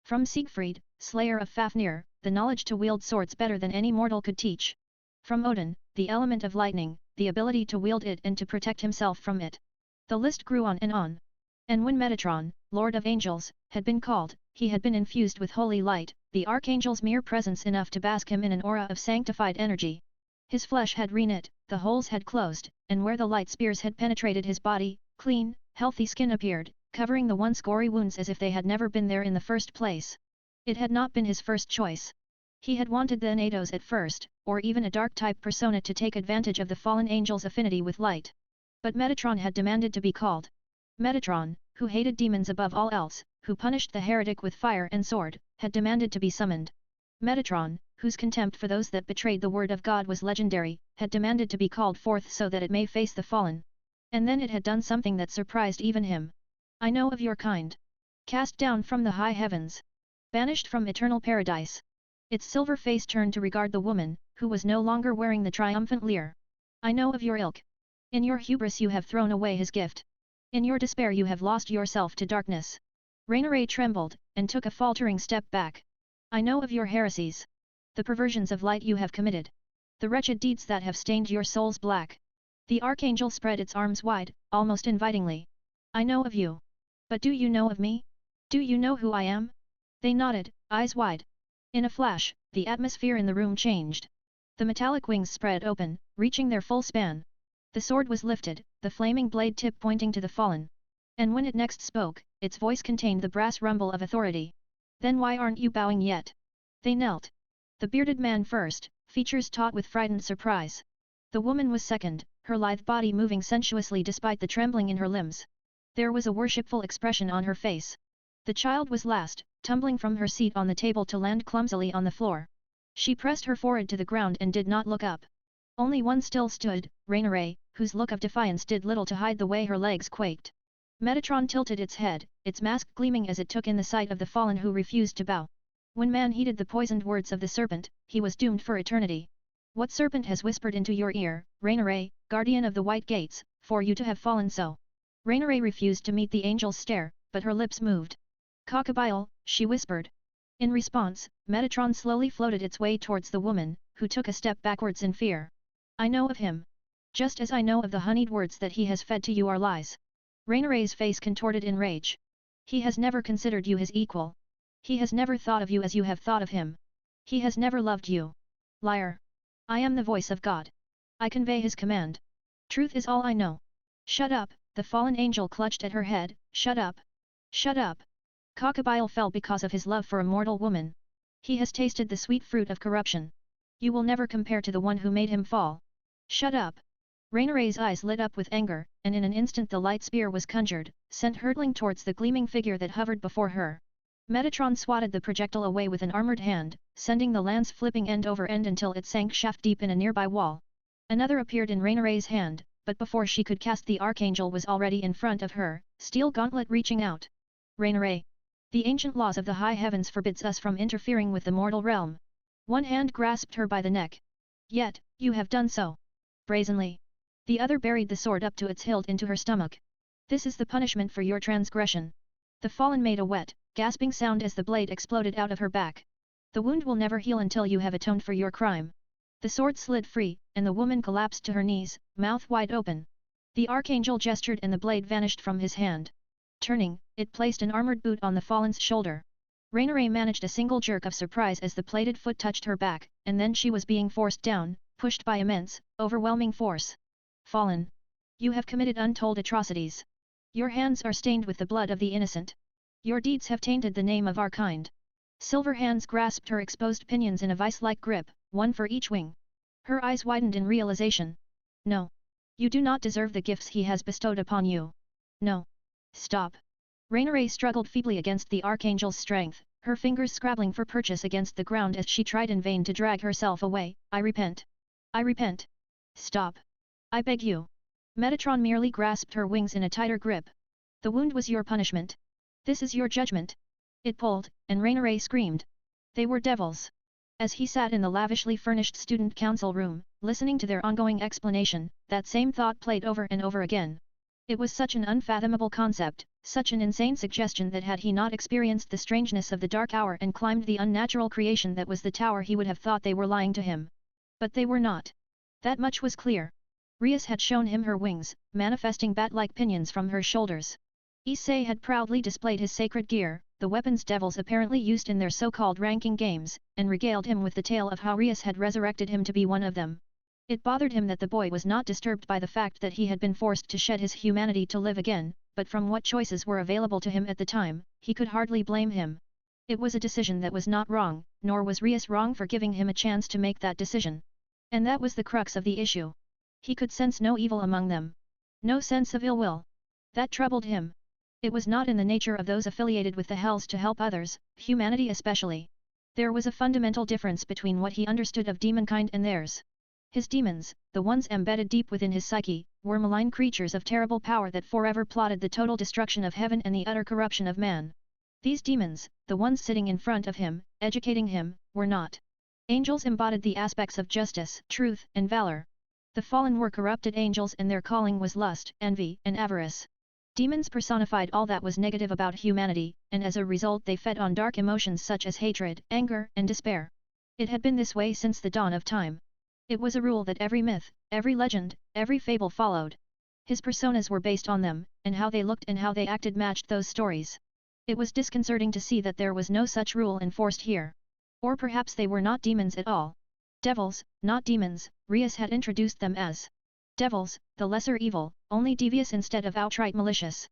From Siegfried, slayer of Fafnir, the knowledge to wield swords better than any mortal could teach. From Odin, the element of lightning, the ability to wield it and to protect himself from it. The list grew on. And when Metatron, Lord of Angels, had been called, he had been infused with holy light, the Archangel's mere presence enough to bask him in an aura of sanctified energy. His flesh had reknit, the holes had closed, and where the light spears had penetrated his body, clean, healthy skin appeared, covering the once gory wounds as if they had never been there in the first place. It had not been his first choice. He had wanted the Thanatos at first, or even a dark-type persona to take advantage of the fallen angel's affinity with light. But Metatron had demanded to be called. Metatron, who hated demons above all else, who punished the heretic with fire and sword, had demanded to be summoned. Metatron, whose contempt for those that betrayed the word of God was legendary, had demanded to be called forth so that it may face the fallen. And then it had done something that surprised even him. I know of your kind. Cast down from the high heavens. Banished from eternal paradise. Its silver face turned to regard the woman, who was no longer wearing the triumphant leer. I know of your ilk. In your hubris you have thrown away his gift. In your despair you have lost yourself to darkness. Rainiere trembled, and took a faltering step back. I know of your heresies. The perversions of light you have committed. The wretched deeds that have stained your souls black. The archangel spread its arms wide, almost invitingly. I know of you. But do you know of me? Do you know who I am? They nodded, eyes wide. In a flash, the atmosphere in the room changed. The metallic wings spread open, reaching their full span. The sword was lifted, the flaming blade tip pointing to the fallen. And when it next spoke, its voice contained the brass rumble of authority. Then why aren't you bowing yet? They knelt. The bearded man first, features taut with frightened surprise. The woman was second, her lithe body moving sensuously despite the trembling in her limbs. There was a worshipful expression on her face. The child was last, tumbling from her seat on the table to land clumsily on the floor. She pressed her forehead to the ground and did not look up. Only one still stood, Rainier, whose look of defiance did little to hide the way her legs quaked. Metatron tilted its head, its mask gleaming as it took in the sight of the fallen who refused to bow. When man heeded the poisoned words of the serpent, he was doomed for eternity. What serpent has whispered into your ear, Rainier, guardian of the White Gates, for you to have fallen so? Rainier refused to meet the angel's stare, but her lips moved. Cockabile, she whispered. In response, Metatron slowly floated its way towards the woman, who took a step backwards in fear. I know of him. Just as I know of the honeyed words that he has fed to you are lies. Rainier's face contorted in rage. He has never considered you his equal. He has never thought of you as you have thought of him. He has never loved you. Liar. I am the voice of God. I convey his command. Truth is all I know. Shut up, the fallen angel clutched at her head, shut up. Shut up. Cockabile fell because of his love for a mortal woman. He has tasted the sweet fruit of corruption. You will never compare to the one who made him fall. Shut up. Rainier's eyes lit up with anger, and in an instant the light spear was conjured, sent hurtling towards the gleaming figure that hovered before her. Metatron swatted the projectile away with an armored hand, sending the lance flipping end over end until it sank shaft deep in a nearby wall. Another appeared in Rainier's hand, but before she could cast the archangel was already in front of her, steel gauntlet reaching out. Rainier. The ancient laws of the high heavens forbids us from interfering with the mortal realm. One hand grasped her by the neck. Yet, you have done so. Brazenly. The other buried the sword up to its hilt into her stomach. This is the punishment for your transgression. The fallen made a wet, gasping sound as the blade exploded out of her back. The wound will never heal until you have atoned for your crime. The sword slid free, and the woman collapsed to her knees, mouth wide open. The archangel gestured and the blade vanished from his hand. Turning, it placed an armored boot on the fallen's shoulder. Rainier managed a single jerk of surprise as the plated foot touched her back, and then she was being forced down, pushed by immense, overwhelming force. Fallen. You have committed untold atrocities. Your hands are stained with the blood of the innocent. Your deeds have tainted the name of our kind. Silver hands grasped her exposed pinions in a vice-like grip, one for each wing. Her eyes widened in realization. No. You do not deserve the gifts he has bestowed upon you. No. Stop. Rainier struggled feebly against the archangel's strength, her fingers scrabbling for purchase against the ground as she tried in vain to drag herself away. I repent. I repent. Stop. I beg you. Metatron merely grasped her wings in a tighter grip. The wound was your punishment. This is your judgment. It pulled, and Rainier screamed. They were devils. As he sat in the lavishly furnished student council room, listening to their ongoing explanation, that same thought played over and over again. It was such an unfathomable concept, such an insane suggestion that had he not experienced the strangeness of the dark hour and climbed the unnatural creation that was the tower he would have thought they were lying to him. But they were not. That much was clear. Rias had shown him her wings, manifesting bat-like pinions from her shoulders. Issei had proudly displayed his sacred gear, the weapons devils apparently used in their so-called ranking games, and regaled him with the tale of how Rias had resurrected him to be one of them. It bothered him that the boy was not disturbed by the fact that he had been forced to shed his humanity to live again, but from what choices were available to him at the time, he could hardly blame him. It was a decision that was not wrong, nor was Rias wrong for giving him a chance to make that decision. And that was the crux of the issue. He could sense no evil among them. No sense of ill will. That troubled him. It was not in the nature of those affiliated with the Hells to help others, humanity especially. There was a fundamental difference between what he understood of demonkind and theirs. His demons, the ones embedded deep within his psyche, were malign creatures of terrible power that forever plotted the total destruction of heaven and the utter corruption of man. These demons, the ones sitting in front of him, educating him, were not. Angels embodied the aspects of justice, truth, and valor. The fallen were corrupted angels and their calling was lust, envy, and avarice. Demons personified all that was negative about humanity, and as a result they fed on dark emotions such as hatred, anger, and despair. It had been this way since the dawn of time. It was a rule that every myth, every legend, every fable followed. His personas were based on them, and how they looked and how they acted matched those stories. It was disconcerting to see that there was no such rule enforced here. Or perhaps they were not demons at all. Devils, not demons, Rias had introduced them as. Devils, the lesser evil, only devious instead of outright malicious.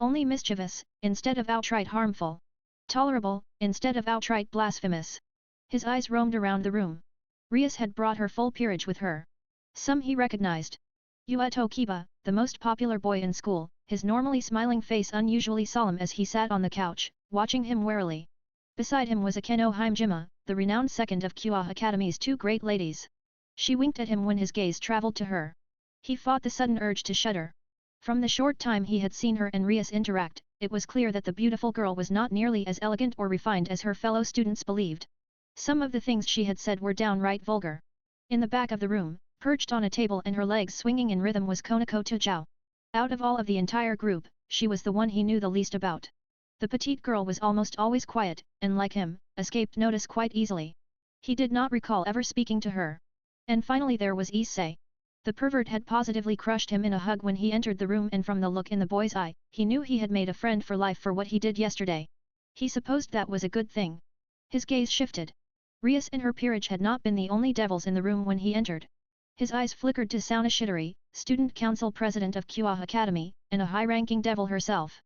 Only mischievous, instead of outright harmful. Tolerable, instead of outright blasphemous. His eyes roamed around the room. Rias had brought her full peerage with her. Some he recognized. Yueto Kiba, the most popular boy in school, his normally smiling face unusually solemn as he sat on the couch, watching him warily. Beside him was Akeno Himejima, the renowned second of Kua Academy's two great ladies. She winked at him when his gaze traveled to her. He fought the sudden urge to shudder. From the short time he had seen her and Rias interact, it was clear that the beautiful girl was not nearly as elegant or refined as her fellow students believed. Some of the things she had said were downright vulgar. In the back of the room, perched on a table and her legs swinging in rhythm was Konako Tujao. Out of all of the entire group, she was the one he knew the least about. The petite girl was almost always quiet, and like him, escaped notice quite easily. He did not recall ever speaking to her. And finally there was Issei. The pervert had positively crushed him in a hug when he entered the room, and from the look in the boy's eye, he knew he had made a friend for life for what he did yesterday. He supposed that was a good thing. His gaze shifted. Rias and her peerage had not been the only devils in the room when he entered. His eyes flickered to Sauna Shidori, student council president of Kua Academy, and a high-ranking devil herself.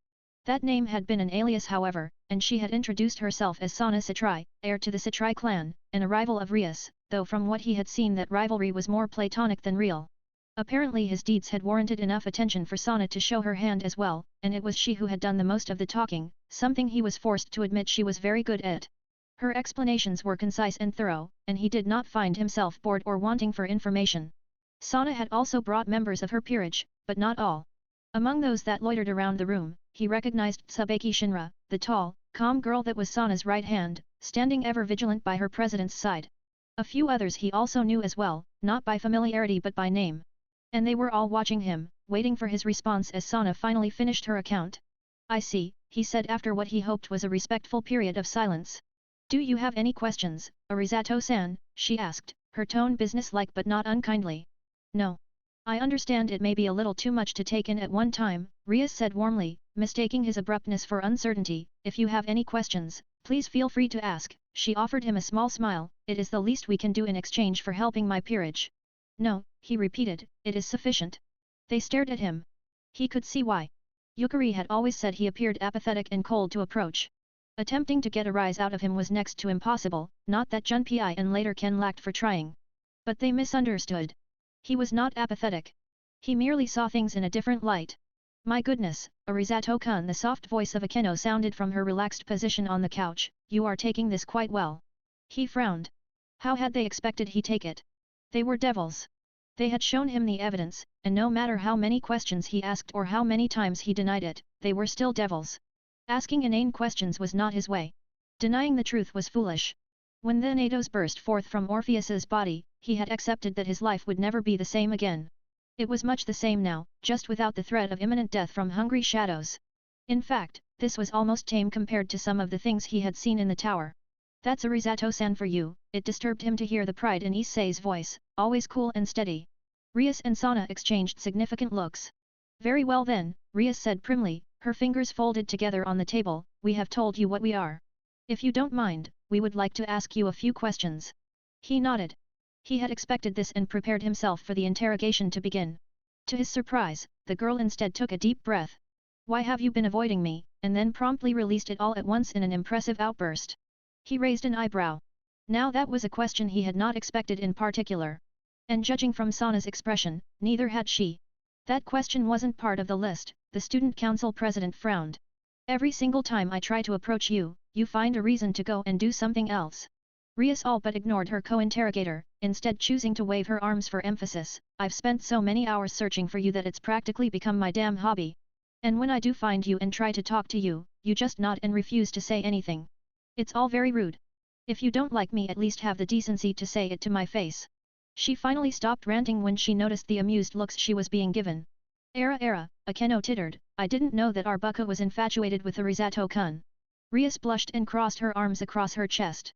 That name had been an alias however, and she had introduced herself as Sauna Citrai, heir to the Citrai clan, and a rival of Rias, though from what he had seen that rivalry was more platonic than real. Apparently his deeds had warranted enough attention for Sauna to show her hand as well, and it was she who had done the most of the talking, something he was forced to admit she was very good at. Her explanations were concise and thorough, and he did not find himself bored or wanting for information. Sauna had also brought members of her peerage, but not all. Among those that loitered around the room, he recognized Tsubaki Shinra, the tall, calm girl that was Sauna's right hand, standing ever vigilant by her president's side. A few others he also knew as well, not by familiarity but by name. And they were all watching him, waiting for his response as Sauna finally finished her account. "I see," he said after what he hoped was a respectful period of silence. "Do you have any questions, Arizato-san?" she asked, her tone businesslike but not unkindly. "No. I understand it may be a little too much to take in at one time," Rias said warmly, mistaking his abruptness for uncertainty. "If you have any questions, please feel free to ask." She offered him a small smile. "It is the least we can do in exchange for helping my peerage." "No," he repeated, "it is sufficient." They stared at him. He could see why. Yukari had always said he appeared apathetic and cold to approach. Attempting to get a rise out of him was next to impossible, not that Junpei and later Ken lacked for trying. But they misunderstood. He was not apathetic. He merely saw things in a different light. "My goodness, Arizato-kun," the soft voice of Akeno sounded from her relaxed position on the couch, "you are taking this quite well." He frowned. How had they expected he take it? They were devils. They had shown him the evidence, and no matter how many questions he asked or how many times he denied it, they were still devils. Asking inane questions was not his way. Denying the truth was foolish. When the Nados burst forth from Orpheus's body, he had accepted that his life would never be the same again. It was much the same now, just without the threat of imminent death from hungry shadows. In fact, this was almost tame compared to some of the things he had seen in the tower. "That's Arizato-san for you." It disturbed him to hear the pride in Issei's voice, always cool and steady. Rias and Sauna exchanged significant looks. "Very well then," Rias said primly, her fingers folded together on the table, "we have told you what we are. If you don't mind, we would like to ask you a few questions." He nodded. He had expected this and prepared himself for the interrogation to begin. To his surprise, the girl instead took a deep breath. "Why have you been avoiding me?" and then promptly released it all at once in an impressive outburst. He raised an eyebrow. Now that was a question he had not expected in particular. And judging from Sauna's expression, neither had she. That question wasn't part of the list, the student council president frowned. "Every single time I try to approach you, you find a reason to go and do something else." Rias all but ignored her co-interrogator, instead choosing to wave her arms for emphasis. "I've spent so many hours searching for you that it's practically become my damn hobby. And when I do find you and try to talk to you, you just nod and refuse to say anything. It's all very rude. If you don't like me, at least have the decency to say it to my face." She finally stopped ranting when she noticed the amused looks she was being given. Era, Akeno tittered, "I didn't know that Arbuka was infatuated with Arizato-kun." Rias blushed and crossed her arms across her chest.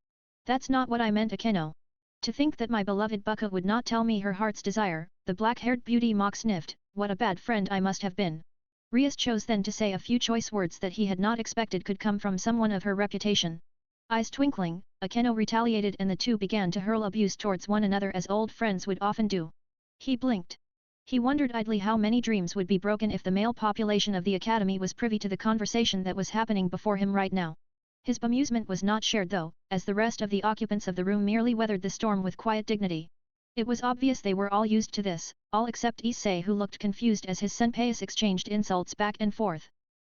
"That's not what I meant, Akeno. To think that my beloved Buka would not tell me her heart's desire." The black-haired beauty mock sniffed, "What a bad friend I must have been." Rias chose then to say a few choice words that he had not expected could come from someone of her reputation. Eyes twinkling, Akeno retaliated and the two began to hurl abuse towards one another as old friends would often do. He blinked. He wondered idly how many dreams would be broken if the male population of the academy was privy to the conversation that was happening before him right now. His bemusement was not shared though, as the rest of the occupants of the room merely weathered the storm with quiet dignity. It was obvious they were all used to this, all except Issei who looked confused as his senpais exchanged insults back and forth.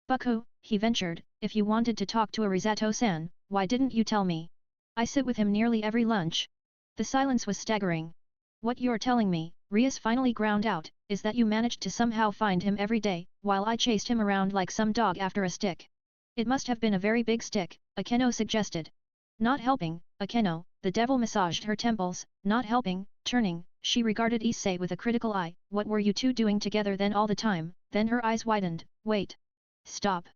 "Bucko," he ventured, "if you wanted to talk to Arizato-san, why didn't you tell me? I sit with him nearly every lunch." The silence was staggering. "What you're telling me," Rias finally ground out, "is that you managed to somehow find him every day, while I chased him around like some dog after a stick." "It must have been a very big stick," Akeno suggested. Not helping, Akeno, the devil massaged her temples, not helping, turning, she regarded Issei with a critical eye. "What were you two doing together then all the time?" Then her eyes widened. "Wait. Stop.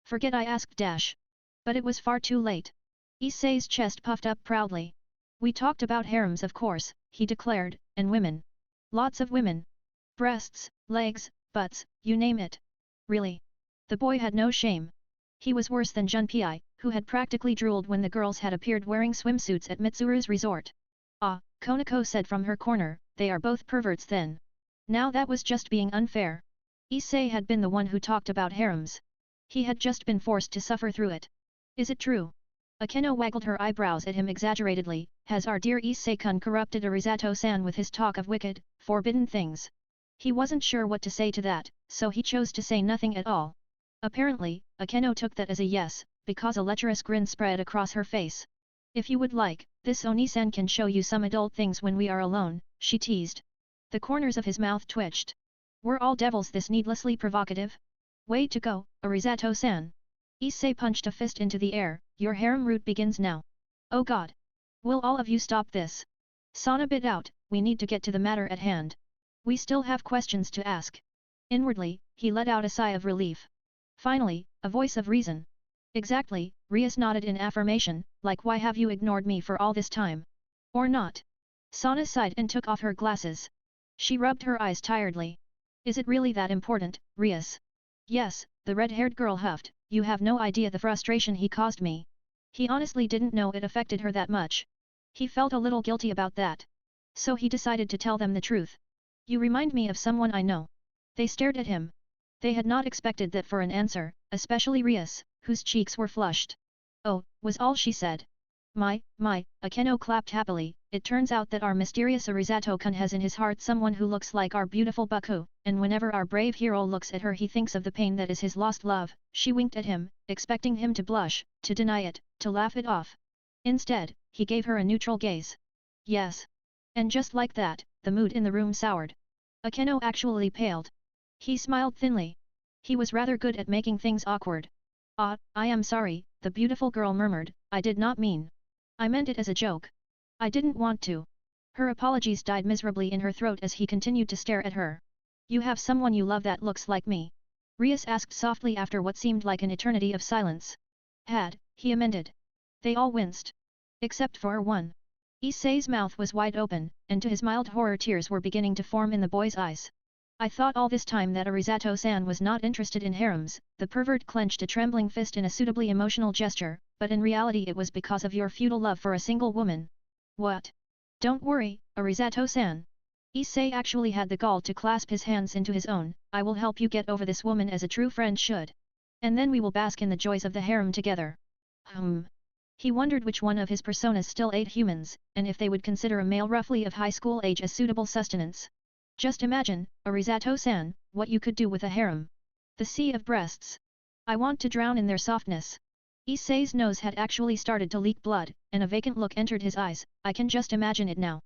Forget I asked dash." But it was far too late. Issei's chest puffed up proudly. "We talked about harems of course," he declared, "and women. Lots of women. Breasts, legs, butts, you name it." "Really?" The boy had no shame. He was worse than Junpei, who had practically drooled when the girls had appeared wearing swimsuits at Mitsuru's resort. "Ah," Konako said from her corner, "they are both perverts then." Now that was just being unfair. Issei had been the one who talked about harems. He had just been forced to suffer through it. "Is it true?" Akeno waggled her eyebrows at him exaggeratedly. "Has our dear Issei-kun corrupted Arizato-san with his talk of wicked, forbidden things?" He wasn't sure what to say to that, so he chose to say nothing at all. Apparently, Akeno took that as a yes, because a lecherous grin spread across her face. "If you would like, this Oni-san can show you some adult things when we are alone," she teased. The corners of his mouth twitched. Were all devils this needlessly provocative? "Way to go, Arizato-san!" Issei punched a fist into the air. "Your harem route begins now. Oh god! Will all of you stop this?" Sana bit out, "We need to get to the matter at hand. We still have questions to ask." Inwardly, he let out a sigh of relief. Finally, a voice of reason. "Exactly," Rias nodded in affirmation, "like why have you ignored me for all this time? Or not?" Sana sighed and took off her glasses. She rubbed her eyes tiredly. "Is it really that important, Rias?" "Yes," the red-haired girl huffed, "you have no idea the frustration he caused me." He honestly didn't know it affected her that much. He felt a little guilty about that. So he decided to tell them the truth. "You remind me of someone I know." They stared at him. They had not expected that for an answer, especially Rias, whose cheeks were flushed. "Oh," was all she said. My, Akeno clapped happily, "It turns out that our mysterious Arizato-kun has in his heart someone who looks like our beautiful Bucko, and whenever our brave hero looks at her he thinks of the pain that is his lost love." She winked at him, expecting him to blush, to deny it, to laugh it off. Instead, he gave her a neutral gaze. "Yes." And just like that, the mood in the room soured. Akeno actually paled. He smiled thinly. He was rather good at making things awkward. "Ah, I am sorry," the beautiful girl murmured, "I did not mean. I meant it as a joke. I didn't want to." Her apologies died miserably in her throat as he continued to stare at her. "You have someone you love that looks like me?" Rias asked softly after what seemed like an eternity of silence. "Had," he amended. They all winced. Except for one. Issei's mouth was wide open, and to his mild horror tears were beginning to form in the boy's eyes. "I thought all this time that Arizato-san was not interested in harems," the pervert clenched a trembling fist in a suitably emotional gesture, "but in reality it was because of your futile love for a single woman." "What? Don't worry, Arizato-san." Issei actually had the gall to clasp his hands into his own. "I will help you get over this woman as a true friend should. And then we will bask in the joys of the harem together." He wondered which one of his personas still ate humans, and if they would consider a male roughly of high school age as suitable sustenance. Just imagine, Arizato-san, what you could do with a harem. The sea of breasts. I want to drown in their softness. Issei's nose had actually started to leak blood, and a vacant look entered his eyes. "I can just imagine it now.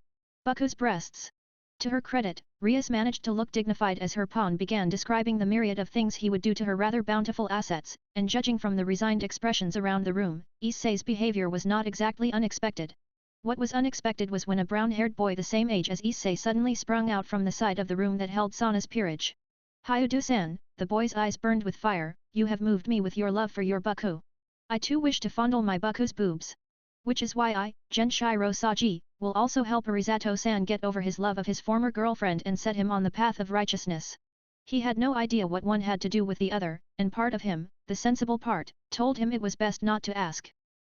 Bucko's breasts." To her credit, Rias managed to look dignified as her pawn began describing the myriad of things he would do to her rather bountiful assets, and judging from the resigned expressions around the room, Issei's behavior was not exactly unexpected. What was unexpected was when a brown-haired boy the same age as Issei suddenly sprung out from the side of the room that held Sana's peerage. "Hyudu-san," the boy's eyes burned with fire, "you have moved me with your love for your Bucko. I too wish to fondle my Bucko's boobs. Which is why I, Genshiro Saji, will also help Arizato-san get over his love of his former girlfriend and set him on the path of righteousness." He had no idea what one had to do with the other, and part of him, the sensible part, told him it was best not to ask.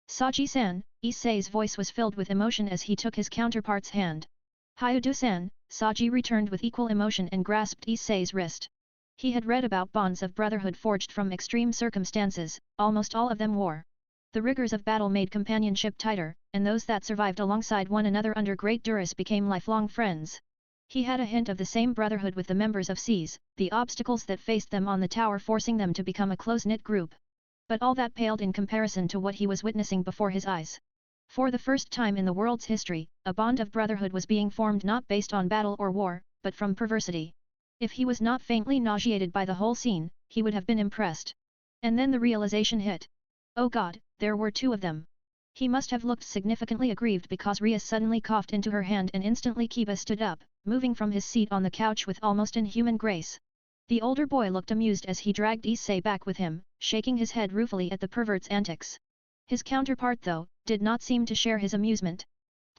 Saji-san, Issei's voice was filled with emotion as he took his counterpart's hand. Hyudu-san, Saji returned with equal emotion and grasped Issei's wrist. He had read about bonds of brotherhood forged from extreme circumstances, almost all of them war. The rigors of battle made companionship tighter, and those that survived alongside one another under great duress became lifelong friends. He had a hint of the same brotherhood with the members of C's, the obstacles that faced them on the tower forcing them to become a close-knit group. But all that paled in comparison to what he was witnessing before his eyes. For the first time in the world's history, a bond of brotherhood was being formed not based on battle or war, but from perversity. If he was not faintly nauseated by the whole scene, he would have been impressed. And then the realization hit. Oh God, there were two of them. He must have looked significantly aggrieved because Ria suddenly coughed into her hand and instantly Kiba stood up, moving from his seat on the couch with almost inhuman grace. The older boy looked amused as he dragged Issei back with him, shaking his head ruefully at the pervert's antics. His counterpart though, did not seem to share his amusement.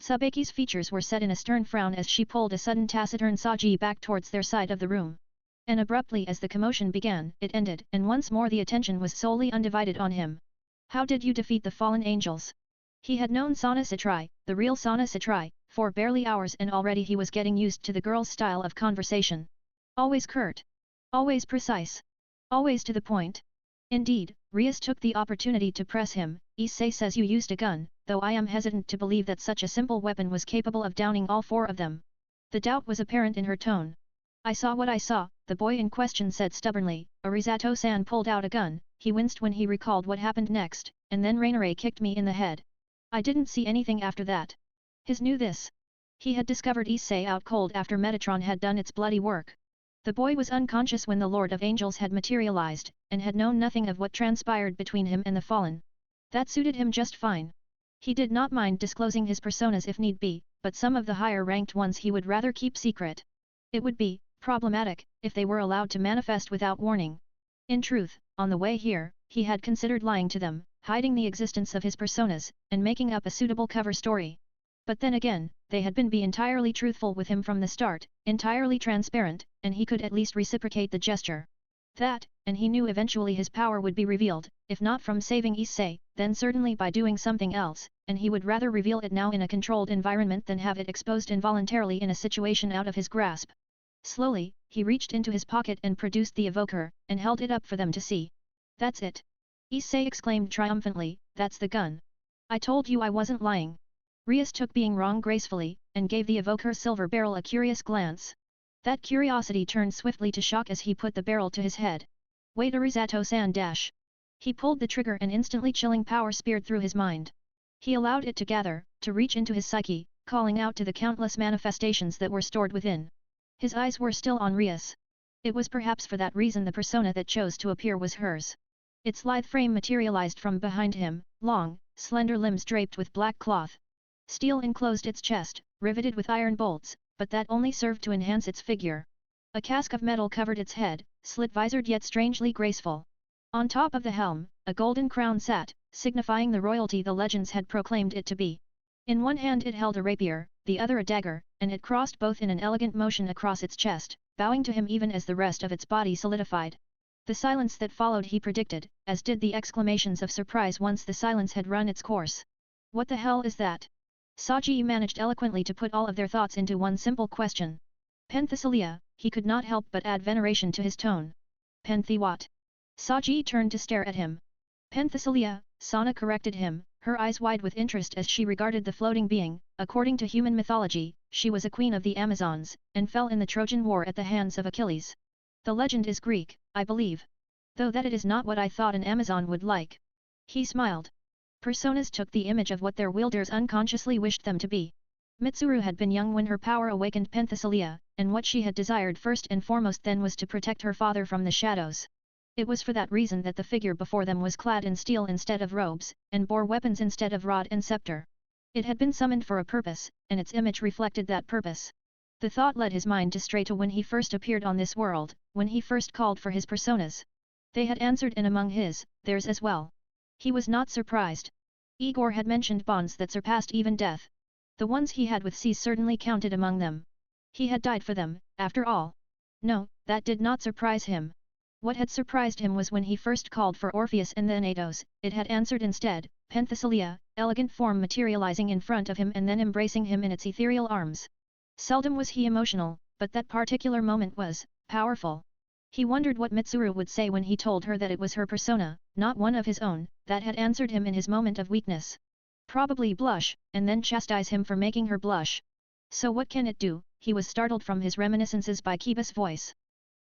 Tsubaki's features were set in a stern frown as she pulled a sudden taciturn Saji back towards their side of the room. And abruptly as the commotion began, it ended, and once more the attention was solely undivided on him. How did you defeat the fallen angels? He had known Sana Satrai, the real Sana Satrai, for barely hours and already he was getting used to the girl's style of conversation. Always curt. Always precise. Always to the point. Indeed, Rias took the opportunity to press him. Issei says you used a gun, though I am hesitant to believe that such a simple weapon was capable of downing all four of them. The doubt was apparent in her tone. I saw what I saw, the boy in question said stubbornly. Arizato-san pulled out a gun. He winced when he recalled what happened next, and then Rainare kicked me in the head. I didn't see anything after that. His knew this. He had discovered Issei out cold after Metatron had done its bloody work. The boy was unconscious when the Lord of Angels had materialized, and had known nothing of what transpired between him and the Fallen. That suited him just fine. He did not mind disclosing his personas if need be, but some of the higher-ranked ones he would rather keep secret. It would be problematic if they were allowed to manifest without warning. In truth, on the way here, he had considered lying to them, hiding the existence of his personas, and making up a suitable cover story. But then again, they had been entirely truthful with him from the start, entirely transparent, and he could at least reciprocate the gesture. That, and he knew eventually his power would be revealed, if not from saving Issei, then certainly by doing something else, and he would rather reveal it now in a controlled environment than have it exposed involuntarily in a situation out of his grasp. Slowly, he reached into his pocket and produced the evoker, and held it up for them to see. That's it! Issei exclaimed triumphantly, that's the gun. I told you I wasn't lying. Rias took being wrong gracefully, and gave the evoker silver barrel a curious glance. That curiosity turned swiftly to shock as he put the barrel to his head. Wait, Arizato-san dash. He pulled the trigger and instantly chilling power speared through his mind. He allowed it to gather, to reach into his psyche, calling out to the countless manifestations that were stored within. His eyes were still on Rias. It was perhaps for that reason the persona that chose to appear was hers. Its lithe frame materialized from behind him, long, slender limbs draped with black cloth. Steel enclosed its chest, riveted with iron bolts, but that only served to enhance its figure. A casque of metal covered its head, slit-visored yet strangely graceful. On top of the helm, a golden crown sat, signifying the royalty the legends had proclaimed it to be. In one hand it held a rapier, the other a dagger, and it crossed both in an elegant motion across its chest, bowing to him even as the rest of its body solidified. The silence that followed he predicted, as did the exclamations of surprise once the silence had run its course. What the hell is that? Saji managed eloquently to put all of their thoughts into one simple question. Penthesilea, he could not help but add veneration to his tone. Penthi what? Saji turned to stare at him. Penthesilea, Sana corrected him, her eyes wide with interest as she regarded the floating being. According to human mythology, she was a queen of the Amazons, and fell in the Trojan War at the hands of Achilles. The legend is Greek, I believe. Though that it is not what I thought an Amazon would like. He smiled. Personas took the image of what their wielders unconsciously wished them to be. Mitsuru had been young when her power awakened Penthesilea, and what she had desired first and foremost then was to protect her father from the shadows. It was for that reason that the figure before them was clad in steel instead of robes, and bore weapons instead of rod and scepter. It had been summoned for a purpose, and its image reflected that purpose. The thought led his mind to stray to when he first appeared on this world, when he first called for his personas. They had answered and among theirs as well. He was not surprised. Igor had mentioned bonds that surpassed even death. The ones he had with C certainly counted among them. He had died for them, after all. No, that did not surprise him. What had surprised him was when he first called for Orpheus and then Athos, it had answered instead, Penthesilea, elegant form materializing in front of him and then embracing him in its ethereal arms. Seldom was he emotional, but that particular moment was powerful. He wondered what Mitsuru would say when he told her that it was her persona, not one of his own, that had answered him in his moment of weakness. Probably blush, and then chastise him for making her blush. So what can it do? He was startled from his reminiscences by Kiba's voice.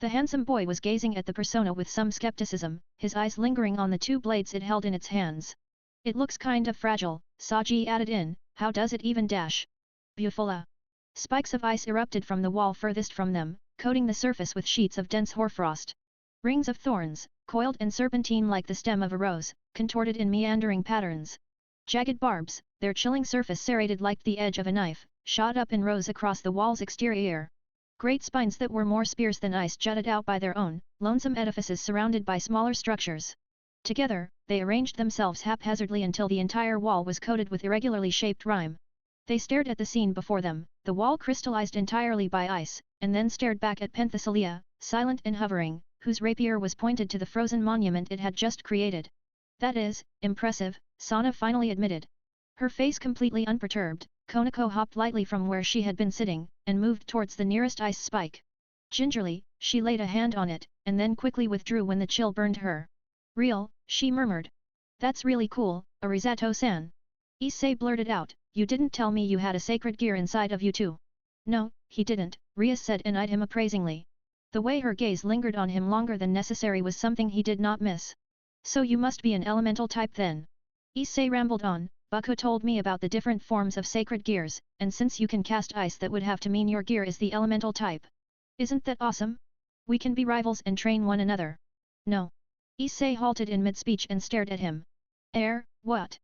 The handsome boy was gazing at the persona with some skepticism, his eyes lingering on the two blades it held in its hands. It looks kind of fragile, Saji added in, how does it even dash? Bufula. Spikes of ice erupted from the wall furthest from them, coating the surface with sheets of dense hoarfrost. Rings of thorns, coiled and serpentine like the stem of a rose, contorted in meandering patterns. Jagged barbs, their chilling surface serrated like the edge of a knife, shot up in rows across the wall's exterior. Great spines that were more spears than ice jutted out by their own, lonesome edifices surrounded by smaller structures. Together, they arranged themselves haphazardly until the entire wall was coated with irregularly shaped rime. They stared at the scene before them, the wall crystallized entirely by ice, and then stared back at Penthesilea, silent and hovering, whose rapier was pointed to the frozen monument it had just created. That is, impressive, Sana finally admitted. Her face completely unperturbed, Konako hopped lightly from where she had been sitting, and moved towards the nearest ice spike. Gingerly, she laid a hand on it, and then quickly withdrew when the chill burned her. Real, she murmured. That's really cool, Arizato-san. Issei blurted out, you didn't tell me you had a sacred gear inside of you too. No, he didn't, Ria said and eyed him appraisingly. The way her gaze lingered on him longer than necessary was something he did not miss. So you must be an elemental type then. Issei rambled on, Baku told me about the different forms of sacred gears, and since you can cast ice that would have to mean your gear is the elemental type. Isn't that awesome? We can be rivals and train one another. No. Issei halted in mid-speech and stared at him. What?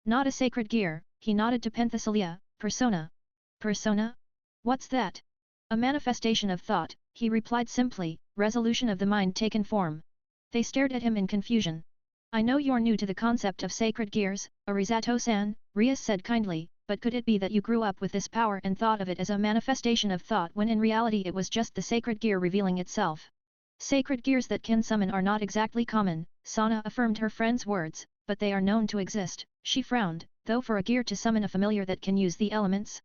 Not a sacred gear, he nodded to Penthesilea, persona. Persona? What's that? A manifestation of thought, he replied simply, resolution of the mind taken form. They stared at him in confusion. I know you're new to the concept of sacred gears, Arizato-san, Ria said kindly, but could it be that you grew up with this power and thought of it as a manifestation of thought when in reality it was just the sacred gear revealing itself? Sacred gears that can summon are not exactly common, Sana affirmed her friend's words, but they are known to exist. She frowned, though for a gear to summon a familiar that can use the elements?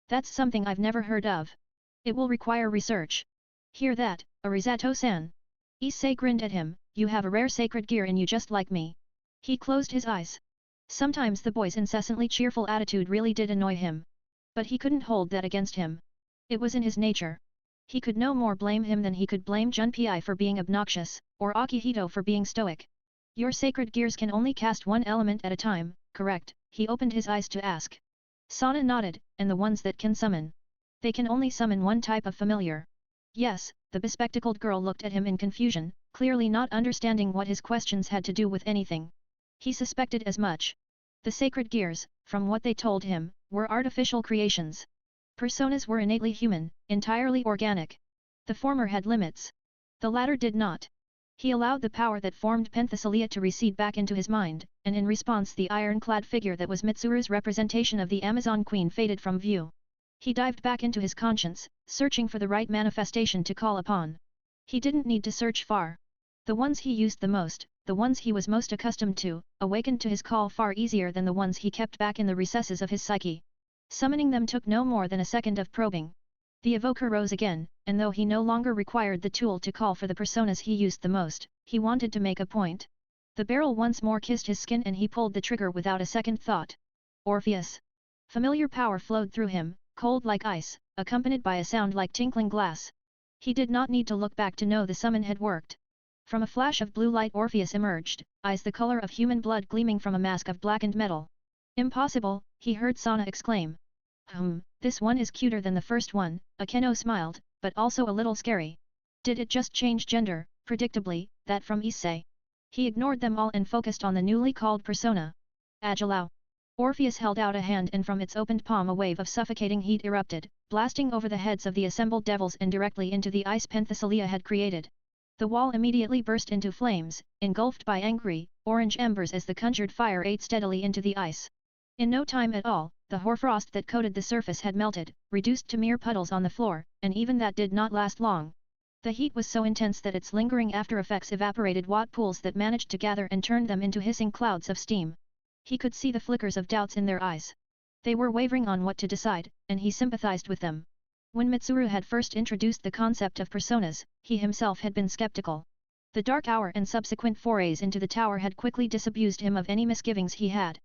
That's something I've never heard of. It will require research. Hear that, Arizato-san? Issei grinned at him, you have a rare sacred gear in you just like me. He closed his eyes. Sometimes the boy's incessantly cheerful attitude really did annoy him. But he couldn't hold that against him. It was in his nature. He could no more blame him than he could blame Junpei for being obnoxious, or Akihito for being stoic. Your sacred gears can only cast one element at a time, correct? He opened his eyes to ask. Sana nodded, and the ones that can summon. They can only summon one type of familiar. Yes, the bespectacled girl looked at him in confusion, clearly not understanding what his questions had to do with anything. He suspected as much. The sacred gears, from what they told him, were artificial creations. Personas were innately human, entirely organic. The former had limits. The latter did not. He allowed the power that formed Penthesilea to recede back into his mind, and in response the iron-clad figure that was Mitsuru's representation of the Amazon Queen faded from view. He dived back into his conscience, searching for the right manifestation to call upon. He didn't need to search far. The ones he used the most, the ones he was most accustomed to, awakened to his call far easier than the ones he kept back in the recesses of his psyche. Summoning them took no more than a second of probing. The evoker rose again, and though he no longer required the tool to call for the personas he used the most, he wanted to make a point. The barrel once more kissed his skin and he pulled the trigger without a second thought. Orpheus. Familiar power flowed through him, cold like ice, accompanied by a sound like tinkling glass. He did not need to look back to know the summon had worked. From a flash of blue light Orpheus emerged, eyes the color of human blood gleaming from a mask of blackened metal. Impossible, he heard Sana exclaim. This one is cuter than the first one, Akeno smiled, but also a little scary. Did it just change gender? Predictably, that from Issei. He ignored them all and focused on the newly called persona. Agilao. Orpheus held out a hand and from its opened palm a wave of suffocating heat erupted, blasting over the heads of the assembled devils and directly into the ice Penthesilea had created. The wall immediately burst into flames, engulfed by angry, orange embers as the conjured fire ate steadily into the ice. In no time at all, the hoarfrost that coated the surface had melted, reduced to mere puddles on the floor, and even that did not last long. The heat was so intense that its lingering after-effects evaporated watt pools that managed to gather and turned them into hissing clouds of steam. He could see the flickers of doubts in their eyes. They were wavering on what to decide, and he sympathized with them. When Mitsuru had first introduced the concept of personas, he himself had been skeptical. The dark hour and subsequent forays into the tower had quickly disabused him of any misgivings he had.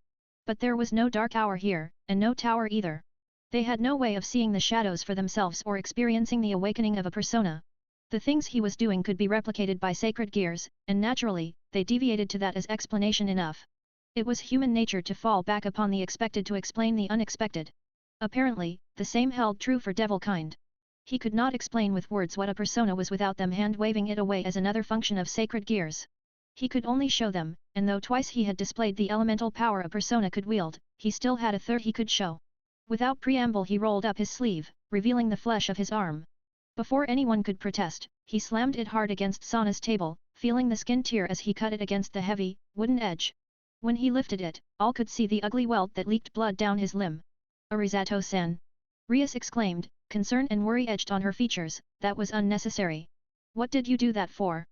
But there was no dark hour here, and no tower either. They had no way of seeing the shadows for themselves or experiencing the awakening of a persona. The things he was doing could be replicated by sacred gears, and naturally, they deviated to that as explanation enough. It was human nature to fall back upon the expected to explain the unexpected. Apparently, the same held true for devil kind. He could not explain with words what a persona was without them hand-waving it away as another function of sacred gears. He could only show them, and though twice he had displayed the elemental power a persona could wield, he still had a third he could show. Without preamble he rolled up his sleeve, revealing the flesh of his arm. Before anyone could protest, he slammed it hard against Sana's table, feeling the skin tear as he cut it against the heavy, wooden edge. When he lifted it, all could see the ugly welt that leaked blood down his limb. "Arizato-san!" Rias exclaimed, concern and worry etched on her features. "That was unnecessary. What did you do that for?"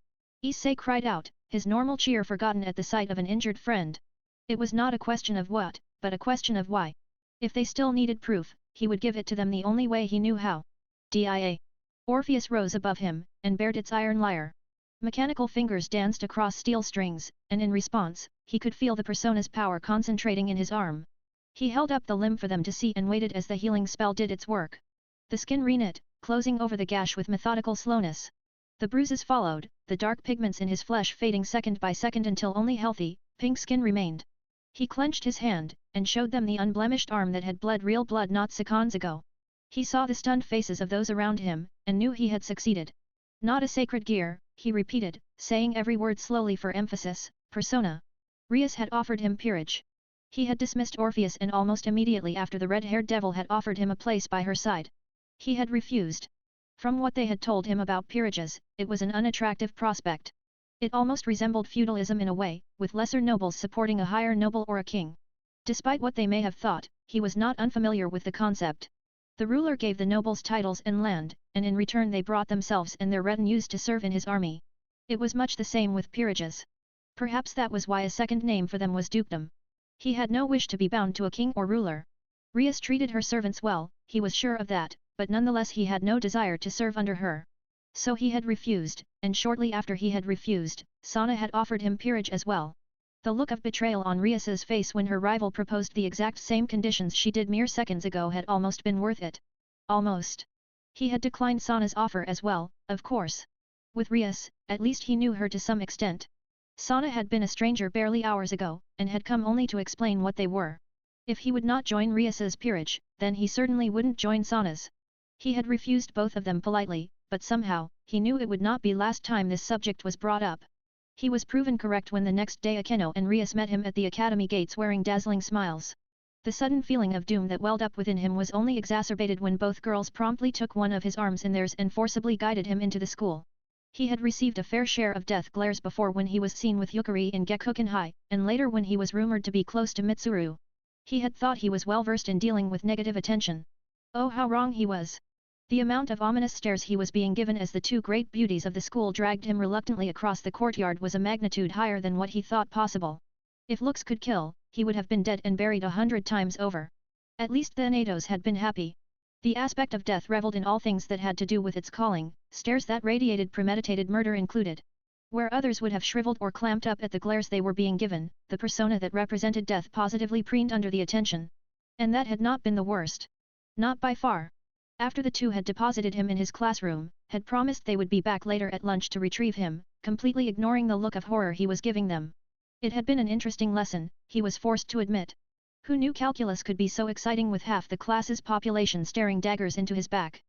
Issei cried out, his normal cheer forgotten at the sight of an injured friend. It was not a question of what, but a question of why. If they still needed proof, he would give it to them the only way he knew how. Dia. Orpheus rose above him, and bared its iron lyre. Mechanical fingers danced across steel strings, and in response, he could feel the persona's power concentrating in his arm. He held up the limb for them to see and waited as the healing spell did its work. The skin reknit, closing over the gash with methodical slowness. The bruises followed, the dark pigments in his flesh fading second by second until only healthy, pink skin remained. He clenched his hand, and showed them the unblemished arm that had bled real blood not seconds ago. He saw the stunned faces of those around him, and knew he had succeeded. "Not a sacred gear," he repeated, saying every word slowly for emphasis, "persona." Rias had offered him peerage. He had dismissed Orpheus and almost immediately after the red-haired devil had offered him a place by her side. He had refused. From what they had told him about peerages, it was an unattractive prospect. It almost resembled feudalism in a way, with lesser nobles supporting a higher noble or a king. Despite what they may have thought, he was not unfamiliar with the concept. The ruler gave the nobles titles and land, and in return they brought themselves and their retinues to serve in his army. It was much the same with peerages. Perhaps that was why a second name for them was dukedom. He had no wish to be bound to a king or ruler. Rias treated her servants well, he was sure of that, but nonetheless he had no desire to serve under her. So he had refused, and shortly after he had refused, Sana had offered him peerage as well. The look of betrayal on Rias's face when her rival proposed the exact same conditions she did mere seconds ago had almost been worth it. Almost. He had declined Sana's offer as well, of course. With Rias, at least he knew her to some extent. Sana had been a stranger barely hours ago, and had come only to explain what they were. If he would not join Rias's peerage, then he certainly wouldn't join Sana's. He had refused both of them politely, but somehow, he knew it would not be last time this subject was brought up. He was proven correct when the next day Akeno and Rias met him at the academy gates wearing dazzling smiles. The sudden feeling of doom that welled up within him was only exacerbated when both girls promptly took one of his arms in theirs and forcibly guided him into the school. He had received a fair share of death glares before when he was seen with Yukari in Gekuken High, and later when he was rumored to be close to Mitsuru. He had thought he was well versed in dealing with negative attention. Oh, how wrong he was! The amount of ominous stares he was being given as the two great beauties of the school dragged him reluctantly across the courtyard was a magnitude higher than what he thought possible. If looks could kill, he would have been dead and buried 100 times over. At least the Anatos had been happy. The aspect of death reveled in all things that had to do with its calling, stares that radiated premeditated murder included. Where others would have shriveled or clamped up at the glares they were being given, the persona that represented death positively preened under the attention. And that had not been the worst. Not by far. After the two had deposited him in his classroom, had promised they would be back later at lunch to retrieve him, completely ignoring the look of horror he was giving them. It had been an interesting lesson, he was forced to admit. Who knew calculus could be so exciting with half the class's population staring daggers into his back?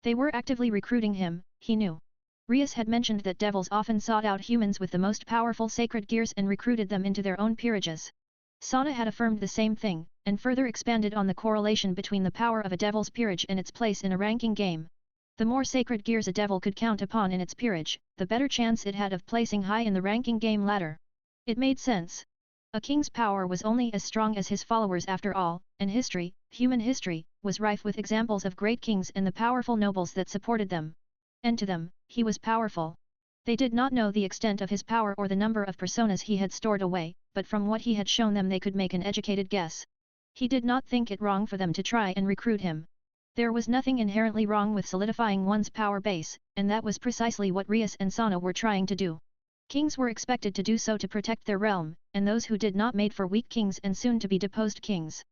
They were actively recruiting him, he knew. Rias had mentioned that devils often sought out humans with the most powerful sacred gears and recruited them into their own peerages. Sana had affirmed the same thing, and further expanded on the correlation between the power of a devil's peerage and its place in a ranking game. The more sacred gears a devil could count upon in its peerage, the better chance it had of placing high in the ranking game ladder. It made sense. A king's power was only as strong as his followers after all, and history, human history, was rife with examples of great kings and the powerful nobles that supported them. And to them, he was powerful. They did not know the extent of his power or the number of personas he had stored away, but from what he had shown them they could make an educated guess. He did not think it wrong for them to try and recruit him. There was nothing inherently wrong with solidifying one's power base, and that was precisely what Rias and Sana were trying to do. Kings were expected to do so to protect their realm, and those who did not made for weak kings and soon to be deposed kings.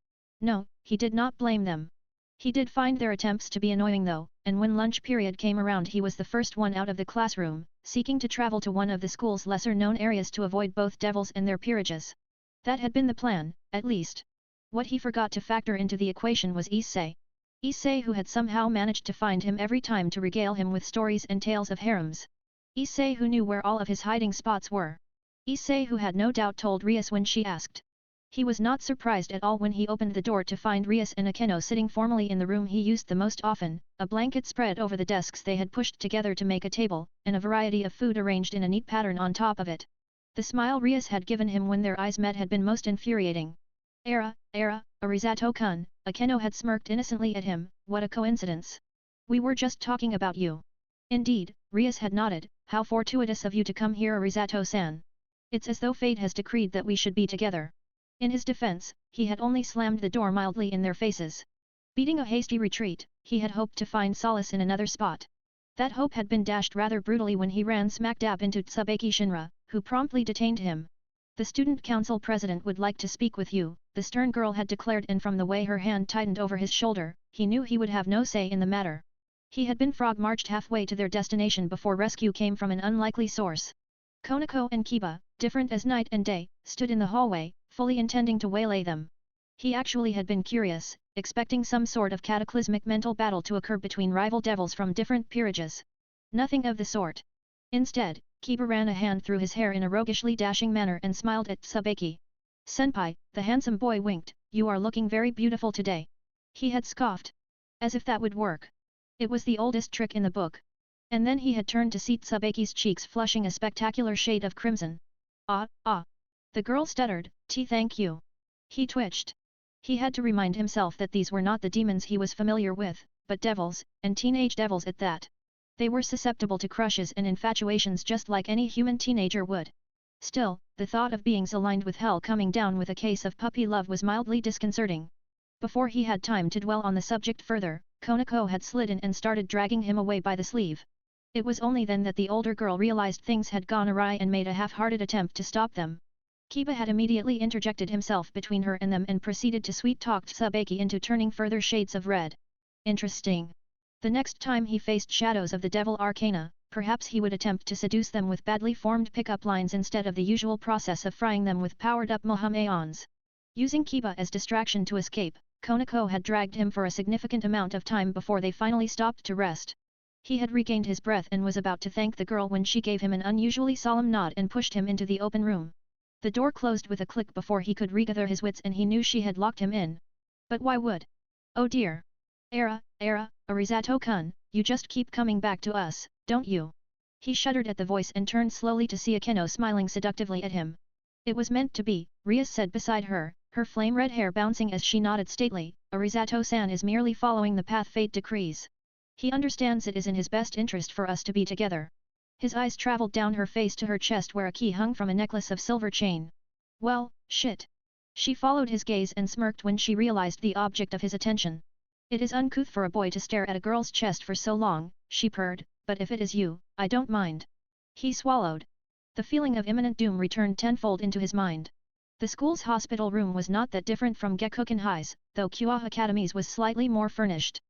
No, he did not blame them. He did find their attempts to be annoying though, and when lunch period came around he was the first one out of the classroom, seeking to travel to one of the school's lesser-known areas to avoid both devils and their peerages. That had been the plan, at least. What he forgot to factor into the equation was Issei. Issei who had somehow managed to find him every time to regale him with stories and tales of harems. Issei who knew where all of his hiding spots were. Issei who had no doubt told Rias when she asked. He was not surprised at all when he opened the door to find Rias and Akeno sitting formally in the room he used the most often, a blanket spread over the desks they had pushed together to make a table, and a variety of food arranged in a neat pattern on top of it. The smile Rias had given him when their eyes met had been most infuriating. Arisato-kun, Akeno had smirked innocently at him, what a coincidence. We were just talking about you. Indeed, Rias had nodded, how fortuitous of you to come here Arisato-san. It's as though fate has decreed that we should be together. In his defense, he had only slammed the door mildly in their faces. Beating a hasty retreat, he had hoped to find solace in another spot. That hope had been dashed rather brutally when he ran smack dab into Tsubaki Shinra, who promptly detained him. The student council president would like to speak with you, the stern girl had declared, and from the way her hand tightened over his shoulder, he knew he would have no say in the matter. He had been frog-marched halfway to their destination before rescue came from an unlikely source. Konako and Kiba, different as night and day, stood in the hallway, fully intending to waylay them. He actually had been curious, expecting some sort of cataclysmic mental battle to occur between rival devils from different peerages. Nothing of the sort. Instead, Kiba ran a hand through his hair in a roguishly dashing manner and smiled at Tsubaki. Senpai, the handsome boy winked, you are looking very beautiful today. He had scoffed. As if that would work. It was the oldest trick in the book. And then he had turned to see Tsubaki's cheeks flushing a spectacular shade of crimson. The girl stuttered, thank you. He twitched. He had to remind himself that these were not the demons he was familiar with, but devils, and teenage devils at that. They were susceptible to crushes and infatuations just like any human teenager would. Still, the thought of beings aligned with hell coming down with a case of puppy love was mildly disconcerting. Before he had time to dwell on the subject further, Konako had slid in and started dragging him away by the sleeve. It was only then that the older girl realized things had gone awry and made a half-hearted attempt to stop them. Kiba had immediately interjected himself between her and them and proceeded to sweet-talk Tsubaki into turning further shades of red. Interesting. The next time he faced shadows of the devil arcana, perhaps he would attempt to seduce them with badly formed pickup lines instead of the usual process of frying them with powered-up Mohameons. Using Kiba as distraction to escape, Konako had dragged him for a significant amount of time before they finally stopped to rest. He had regained his breath and was about to thank the girl when she gave him an unusually solemn nod and pushed him into the open room. The door closed with a click before he could regather his wits, and he knew she had locked him in. But why would? Oh dear. Arisato-kun, you just keep coming back to us, don't you? He shuddered at the voice and turned slowly to see Akeno smiling seductively at him. It was meant to be, Rias said beside her, her flame-red hair bouncing as she nodded stately. Arisato-san is merely following the path fate decrees. He understands it is in his best interest for us to be together. His eyes traveled down her face to her chest where a key hung from a necklace of silver chain. Well, shit. She followed his gaze and smirked when she realized the object of his attention. It is uncouth for a boy to stare at a girl's chest for so long, she purred, but if it is you, I don't mind. He swallowed. The feeling of imminent doom returned tenfold into his mind. The school's hospital room was not that different from Gekukenhai's, though Kyoa Academy's was slightly more furnished.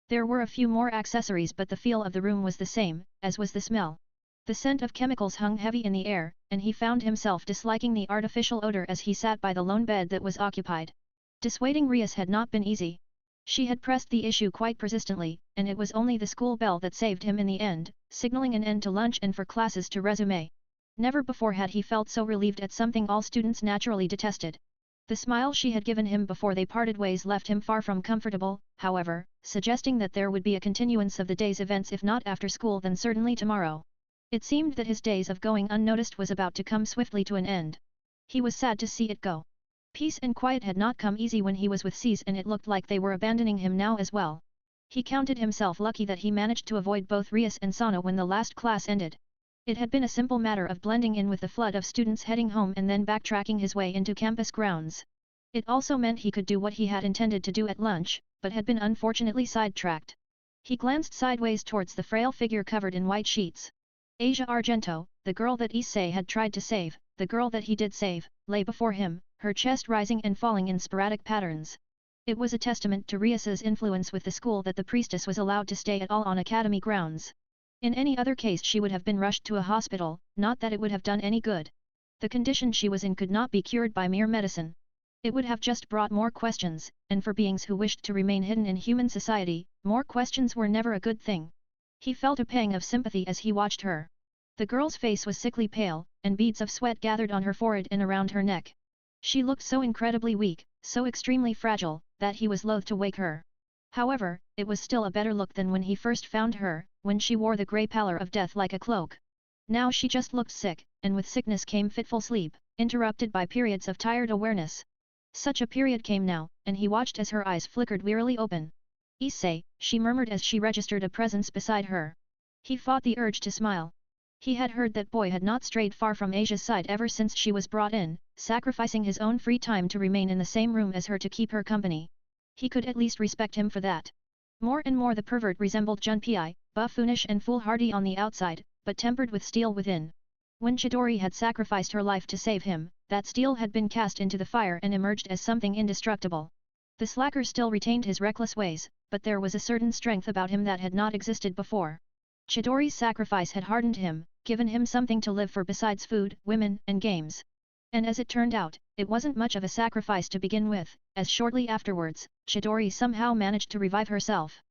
There were a few more accessories, but the feel of the room was the same, as was the smell. The scent of chemicals hung heavy in the air, and he found himself disliking the artificial odor as he sat by the lone bed that was occupied. Dissuading Rias had not been easy. She had pressed the issue quite persistently, and it was only the school bell that saved him in the end, signaling an end to lunch and for classes to resume. Never before had he felt so relieved at something all students naturally detested. The smile she had given him before they parted ways left him far from comfortable, however, suggesting that there would be a continuance of the day's events, if not after school then certainly tomorrow. It seemed that his days of going unnoticed was about to come swiftly to an end. He was sad to see it go. Peace and quiet had not come easy when he was with C's, and it looked like they were abandoning him now as well. He counted himself lucky that he managed to avoid both Rias and Sana when the last class ended. It had been a simple matter of blending in with the flood of students heading home and then backtracking his way into campus grounds. It also meant he could do what he had intended to do at lunch, but had been unfortunately sidetracked. He glanced sideways towards the frail figure covered in white sheets. Asia Argento, the girl that Issei had tried to save, the girl that he did save, lay before him, her chest rising and falling in sporadic patterns. It was a testament to Rias's influence with the school that the priestess was allowed to stay at all on academy grounds. In any other case she would have been rushed to a hospital, not that it would have done any good. The condition she was in could not be cured by mere medicine. It would have just brought more questions, and for beings who wished to remain hidden in human society, more questions were never a good thing. He felt a pang of sympathy as he watched her. The girl's face was sickly pale, and beads of sweat gathered on her forehead and around her neck. She looked so incredibly weak, so extremely fragile, that he was loath to wake her. However, it was still a better look than when he first found her, when she wore the grey pallor of death like a cloak. Now she just looked sick, and with sickness came fitful sleep, interrupted by periods of tired awareness. Such a period came now, and he watched as her eyes flickered wearily open. Issei, she murmured as she registered a presence beside her. He fought the urge to smile. He had heard that boy had not strayed far from Asia's side ever since she was brought in, sacrificing his own free time to remain in the same room as her to keep her company. He could at least respect him for that. More and more the pervert resembled Junpei, buffoonish and foolhardy on the outside, but tempered with steel within. When Chidori had sacrificed her life to save him, that steel had been cast into the fire and emerged as something indestructible. The slacker still retained his reckless ways, but there was a certain strength about him that had not existed before. Chidori's sacrifice had hardened him, given him something to live for besides food, women, and games. And as it turned out, it wasn't much of a sacrifice to begin with, as shortly afterwards, Chidori somehow managed to revive herself.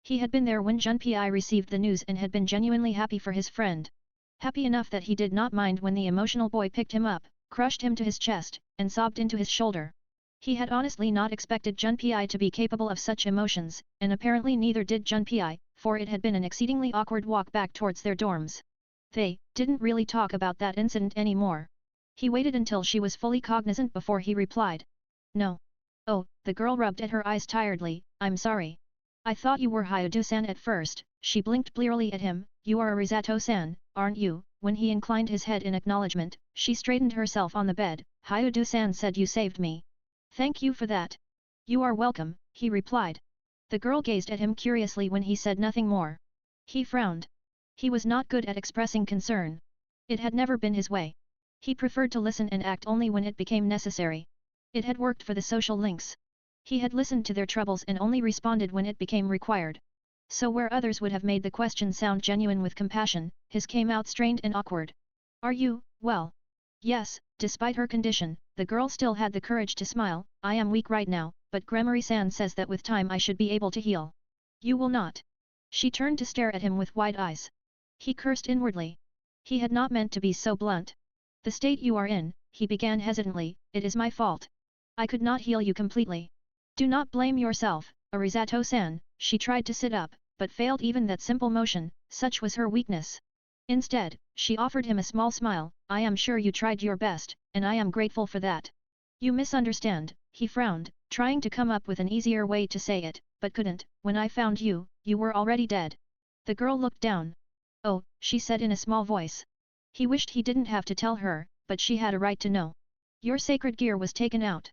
He had been there when Junpei received the news and had been genuinely happy for his friend. Happy enough that he did not mind when the emotional boy picked him up, crushed him to his chest, and sobbed into his shoulder. He had honestly not expected Junpei to be capable of such emotions, and apparently neither did Junpei, for it had been an exceedingly awkward walk back towards their dorms. They didn't really talk about that incident anymore. He waited until she was fully cognizant before he replied. No. Oh, the girl rubbed at her eyes tiredly, I'm sorry. I thought you were Hyudu-san at first, she blinked blearily at him, you are Arisato-san, aren't you? When he inclined his head in acknowledgement, she straightened herself on the bed, Hyudu-san said you saved me. Thank you for that. You are welcome, he replied. The girl gazed at him curiously when he said nothing more. He frowned. He was not good at expressing concern. It had never been his way. He preferred to listen and act only when it became necessary. It had worked for the social links. He had listened to their troubles and only responded when it became required. So where others would have made the question sound genuine with compassion, his came out strained and awkward. Are you, well? Yes, despite her condition, the girl still had the courage to smile, I am weak right now, but Gremory-san says that with time I should be able to heal. You will not. She turned to stare at him with wide eyes. He cursed inwardly. He had not meant to be so blunt. The state you are in, he began hesitantly, it is my fault. I could not heal you completely. Do not blame yourself, Arisato-san. She tried to sit up, but failed even that simple motion, such was her weakness. Instead, she offered him a small smile, I am sure you tried your best, and I am grateful for that. You misunderstand, he frowned, trying to come up with an easier way to say it, but couldn't, when I found you, you were already dead. The girl looked down. Oh, she said in a small voice. He wished he didn't have to tell her, but she had a right to know. Your sacred gear was taken out.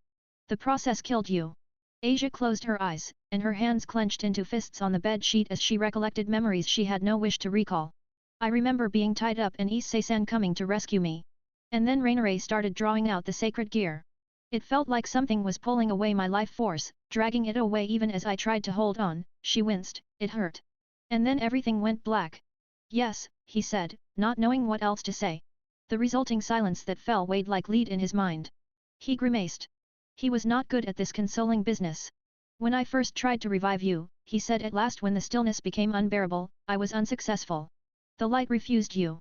The process killed you. Asia closed her eyes, and her hands clenched into fists on the bed sheet as she recollected memories she had no wish to recall. I remember being tied up and Issei-san coming to rescue me. And then Rainare started drawing out the sacred gear. It felt like something was pulling away my life force, dragging it away even as I tried to hold on, she winced, it hurt. And then everything went black. Yes, he said, not knowing what else to say. The resulting silence that fell weighed like lead in his mind. He grimaced. He was not good at this consoling business. When I first tried to revive you, he said at last when the stillness became unbearable, I was unsuccessful. The light refused you.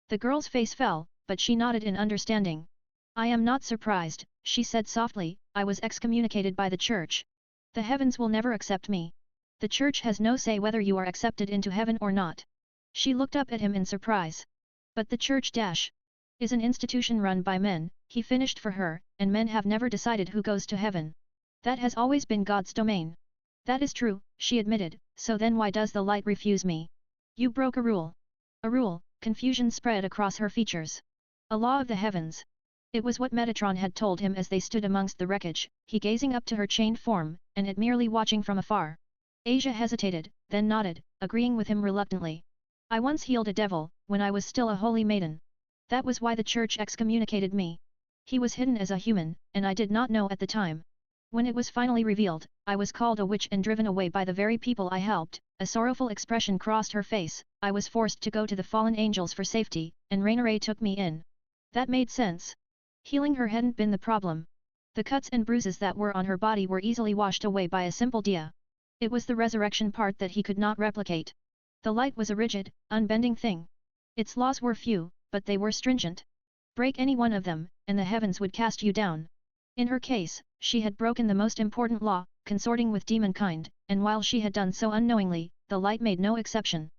The girl's face fell, but she nodded in understanding. I am not surprised, she said softly, I was excommunicated by the church. The heavens will never accept me. The church has no say whether you are accepted into heaven or not. She looked up at him in surprise. But the church is an institution run by men, he finished for her, and men have never decided who goes to heaven. That has always been God's domain. That is true, she admitted, so then why does the light refuse me? You broke a rule. A rule, confusion spread across her features. A law of the heavens. It was what Metatron had told him as they stood amongst the wreckage, he gazing up to her chained form, and it merely watching from afar. Asia hesitated, then nodded, agreeing with him reluctantly. I once healed a devil, when I was still a holy maiden. That was why the church excommunicated me. He was hidden as a human, and I did not know at the time. When it was finally revealed, I was called a witch and driven away by the very people I helped. A sorrowful expression crossed her face. I was forced to go to the fallen angels for safety, and Rainier took me in. That made sense. Healing her hadn't been the problem. The cuts and bruises that were on her body were easily washed away by a simple dia. It was the resurrection part that he could not replicate. The light was a rigid, unbending thing. Its laws were few, but they were stringent. Break any one of them, and the heavens would cast you down. In her case, she had broken the most important law, consorting with demonkind, and while she had done so unknowingly, the light made no exception.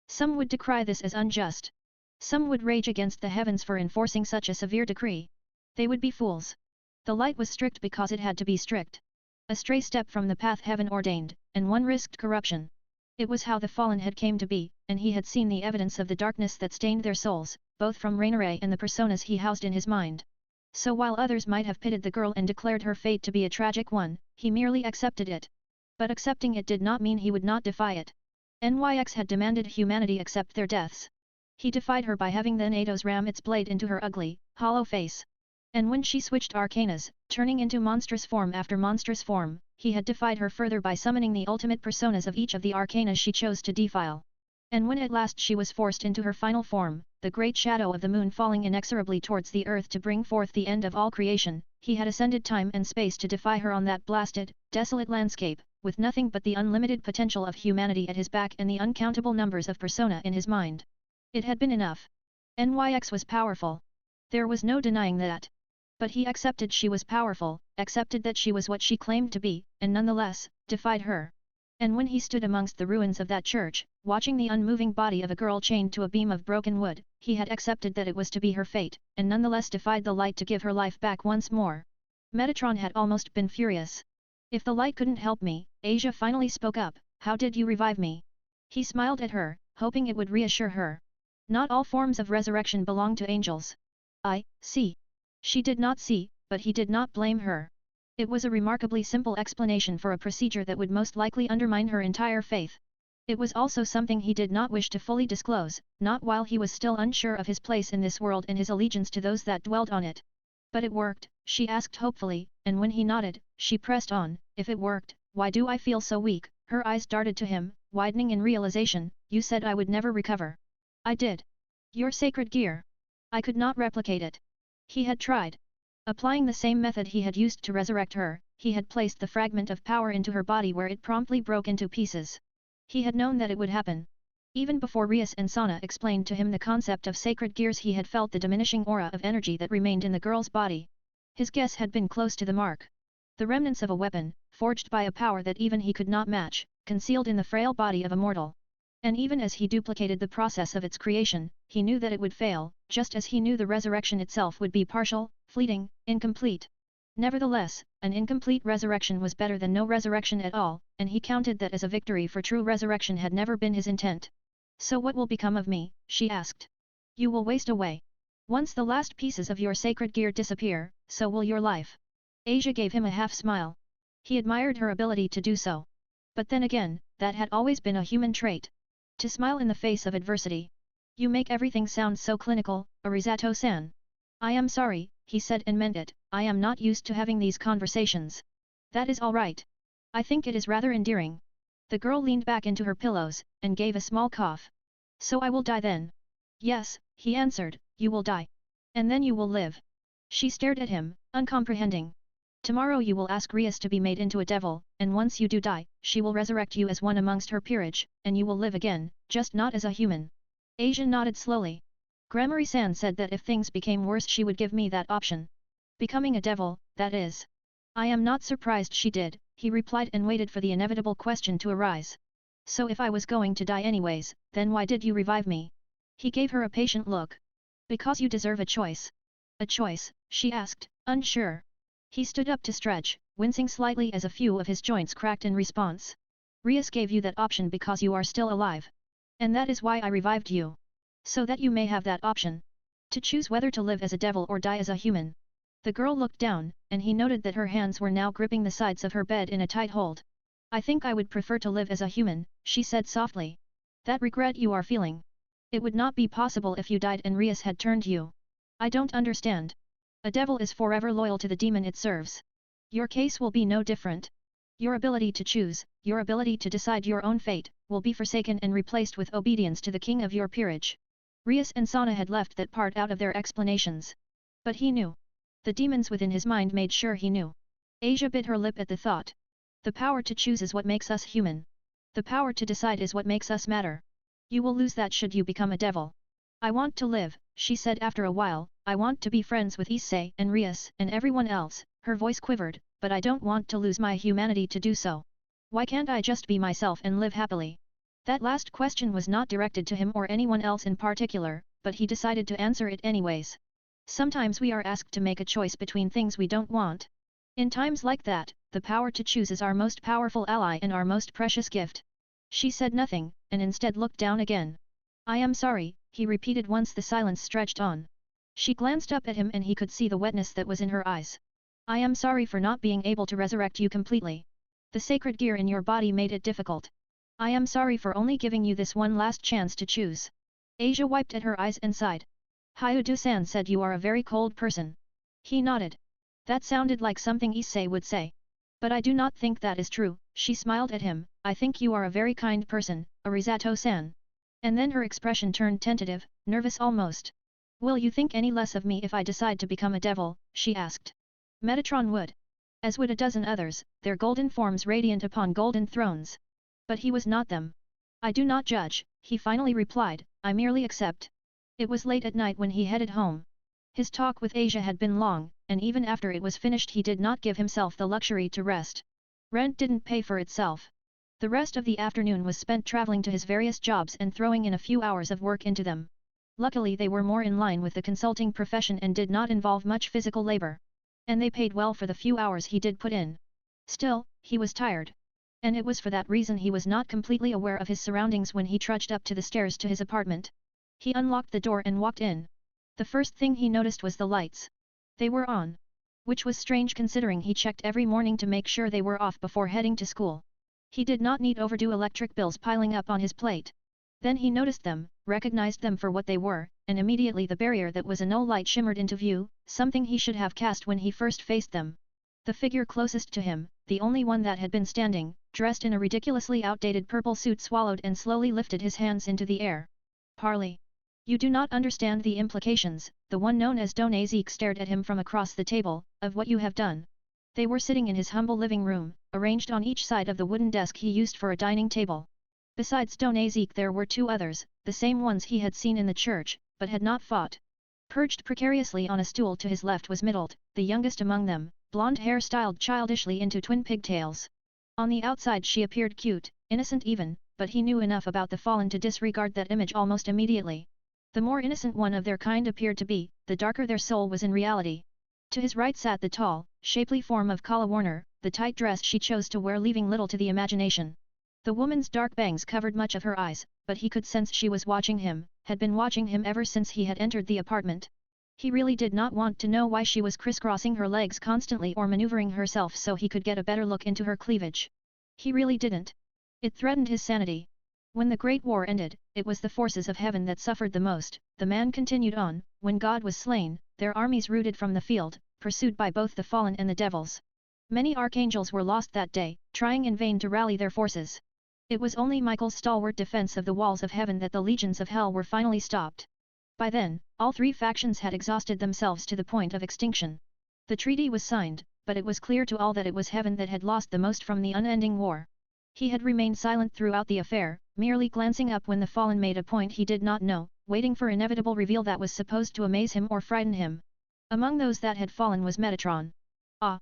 Some would decry this as unjust. Some would rage against the heavens for enforcing such a severe decree. They would be fools. The light was strict because it had to be strict. A stray step from the path heaven ordained, and one risked corruption. It was how the fallen had came to be, and he had seen the evidence of the darkness that stained their souls, both from Rainier and the personas he housed in his mind. So while others might have pitied the girl and declared her fate to be a tragic one, he merely accepted it. But accepting it did not mean he would not defy it. NYX had demanded humanity accept their deaths. He defied her by having the Natos ram its blade into her ugly, hollow face. And when she switched arcanas, turning into monstrous form after monstrous form, he had defied her further by summoning the ultimate personas of each of the arcanas she chose to defile. And when at last she was forced into her final form, the great shadow of the moon falling inexorably towards the earth to bring forth the end of all creation, he had ascended time and space to defy her on that blasted, desolate landscape, with nothing but the unlimited potential of humanity at his back and the uncountable numbers of persona in his mind. It had been enough. NYX was powerful. There was no denying that. But he accepted she was powerful, accepted that she was what she claimed to be, and nonetheless, defied her. And when he stood amongst the ruins of that church, watching the unmoving body of a girl chained to a beam of broken wood, he had accepted that it was to be her fate, and nonetheless defied the light to give her life back once more. Metatron had almost been furious. If the light couldn't help me, Asia finally spoke up, how did you revive me? He smiled at her, hoping it would reassure her. Not all forms of resurrection belong to angels. I see. She did not see, but he did not blame her. It was a remarkably simple explanation for a procedure that would most likely undermine her entire faith. It was also something he did not wish to fully disclose, not while he was still unsure of his place in this world and his allegiance to those that dwelt on it. But it worked, she asked hopefully, and when he nodded, she pressed on, if it worked, why do I feel so weak? Her eyes darted to him, widening in realization, you said I would never recover. I did. Your sacred gear. I could not replicate it. He had tried. Applying the same method he had used to resurrect her, he had placed the fragment of power into her body where it promptly broke into pieces. He had known that it would happen. Even before Rias and Sana explained to him the concept of sacred gears, he had felt the diminishing aura of energy that remained in the girl's body. His guess had been close to the mark. The remnants of a weapon, forged by a power that even he could not match, concealed in the frail body of a mortal. And even as he duplicated the process of its creation, he knew that it would fail, just as he knew the resurrection itself would be partial, fleeting, incomplete. Nevertheless, an incomplete resurrection was better than no resurrection at all, and he counted that as a victory, for true resurrection had never been his intent. So what will become of me? She asked. You will waste away. Once the last pieces of your sacred gear disappear, so will your life. Asia gave him a half smile. He admired her ability to do so. But then again, that had always been a human trait. To smile in the face of adversity. You make everything sound so clinical, Arizato-san. I am sorry, he said and meant it, I am not used to having these conversations. That is all right. I think it is rather endearing. The girl leaned back into her pillows, and gave a small cough. So I will die then. Yes, he answered, you will die. And then you will live. She stared at him, uncomprehending. Tomorrow you will ask Rias to be made into a devil, and once you do die, she will resurrect you as one amongst her peerage, and you will live again, just not as a human. Asia nodded slowly. Gramarye-san said that if things became worse she would give me that option. Becoming a devil, that is. I am not surprised she did, he replied and waited for the inevitable question to arise. So if I was going to die anyways, then why did you revive me? He gave her a patient look. Because you deserve a choice. A choice, she asked, unsure. He stood up to stretch, wincing slightly as a few of his joints cracked in response. Rias gave you that option because you are still alive. And that is why I revived you. So that you may have that option. To choose whether to live as a devil or die as a human. The girl looked down, and he noted that her hands were now gripping the sides of her bed in a tight hold. I think I would prefer to live as a human, she said softly. That regret you are feeling. It would not be possible if you died and Rias had turned you. I don't understand. A devil is forever loyal to the demon it serves. Your case will be no different. Your ability to choose, your ability to decide your own fate, will be forsaken and replaced with obedience to the king of your peerage. Rias and Sana had left that part out of their explanations. But he knew. The demons within his mind made sure he knew. Asia bit her lip at the thought. The power to choose is what makes us human. The power to decide is what makes us matter. You will lose that should you become a devil. I want to live, she said after a while, I want to be friends with Issei and Rias and everyone else, her voice quivered, but I don't want to lose my humanity to do so. Why can't I just be myself and live happily? That last question was not directed to him or anyone else in particular, but he decided to answer it anyways. Sometimes we are asked to make a choice between things we don't want. In times like that, the power to choose is our most powerful ally and our most precious gift. She said nothing, and instead looked down again. I am sorry, he repeated once the silence stretched on. She glanced up at him and he could see the wetness that was in her eyes. I am sorry for not being able to resurrect you completely. The sacred gear in your body made it difficult. I am sorry for only giving you this one last chance to choose. Asia wiped at her eyes and sighed. Hyudu-san said you are a very cold person. He nodded. That sounded like something Issei would say. But I do not think that is true, she smiled at him, I think you are a very kind person, Arizato-san. And then her expression turned tentative, nervous almost. Will you think any less of me if I decide to become a devil, she asked. Metatron would. As would a dozen others, their golden forms radiant upon golden thrones. But he was not them. I do not judge, he finally replied, I merely accept. It was late at night when he headed home. His talk with Asia had been long, and even after it was finished he did not give himself the luxury to rest. Rent didn't pay for itself. The rest of the afternoon was spent traveling to his various jobs and throwing in a few hours of work into them. Luckily they were more in line with the consulting profession and did not involve much physical labor. And they paid well for the few hours he did put in. Still, he was tired. And it was for that reason he was not completely aware of his surroundings when he trudged up to the stairs to his apartment. He unlocked the door and walked in. The first thing he noticed was the lights. They were on. Which was strange considering he checked every morning to make sure they were off before heading to school. He did not need overdue electric bills piling up on his plate. Then he noticed them, recognized them for what they were, and immediately the barrier that was a no light shimmered into view, something he should have cast when he first faced them. The figure closest to him, the only one that had been standing, dressed in a ridiculously outdated purple suit swallowed and slowly lifted his hands into the air. Parley. You do not understand the implications, the one known as Don Zeke stared at him from across the table, of what you have done. They were sitting in his humble living room, arranged on each side of the wooden desk he used for a dining table. Besides Don Zeke there were two others, the same ones he had seen in the church, but had not fought. Perched precariously on a stool to his left was Middled, the youngest among them, blonde hair styled childishly into twin pigtails. On the outside she appeared cute, innocent even, but he knew enough about the fallen to disregard that image almost immediately. The more innocent one of their kind appeared to be, the darker their soul was in reality. To his right sat the tall, shapely form of Kala Warner, the tight dress she chose to wear leaving little to the imagination. The woman's dark bangs covered much of her eyes, but he could sense she was watching him, had been watching him ever since he had entered the apartment. He really did not want to know why she was crisscrossing her legs constantly or maneuvering herself so he could get a better look into her cleavage. He really didn't. It threatened his sanity. When the Great War ended, it was the forces of heaven that suffered the most, the man continued on, when God was slain, their armies rooted from the field, pursued by both the fallen and the devils. Many archangels were lost that day, trying in vain to rally their forces. It was only Michael's stalwart defense of the walls of heaven that the legions of hell were finally stopped. By then, all three factions had exhausted themselves to the point of extinction. The treaty was signed, but it was clear to all that it was heaven that had lost the most from the unending war. He had remained silent throughout the affair, merely glancing up when the fallen made a point he did not know, waiting for inevitable reveal that was supposed to amaze him or frighten him. Among those that had fallen was Metatron. Ah!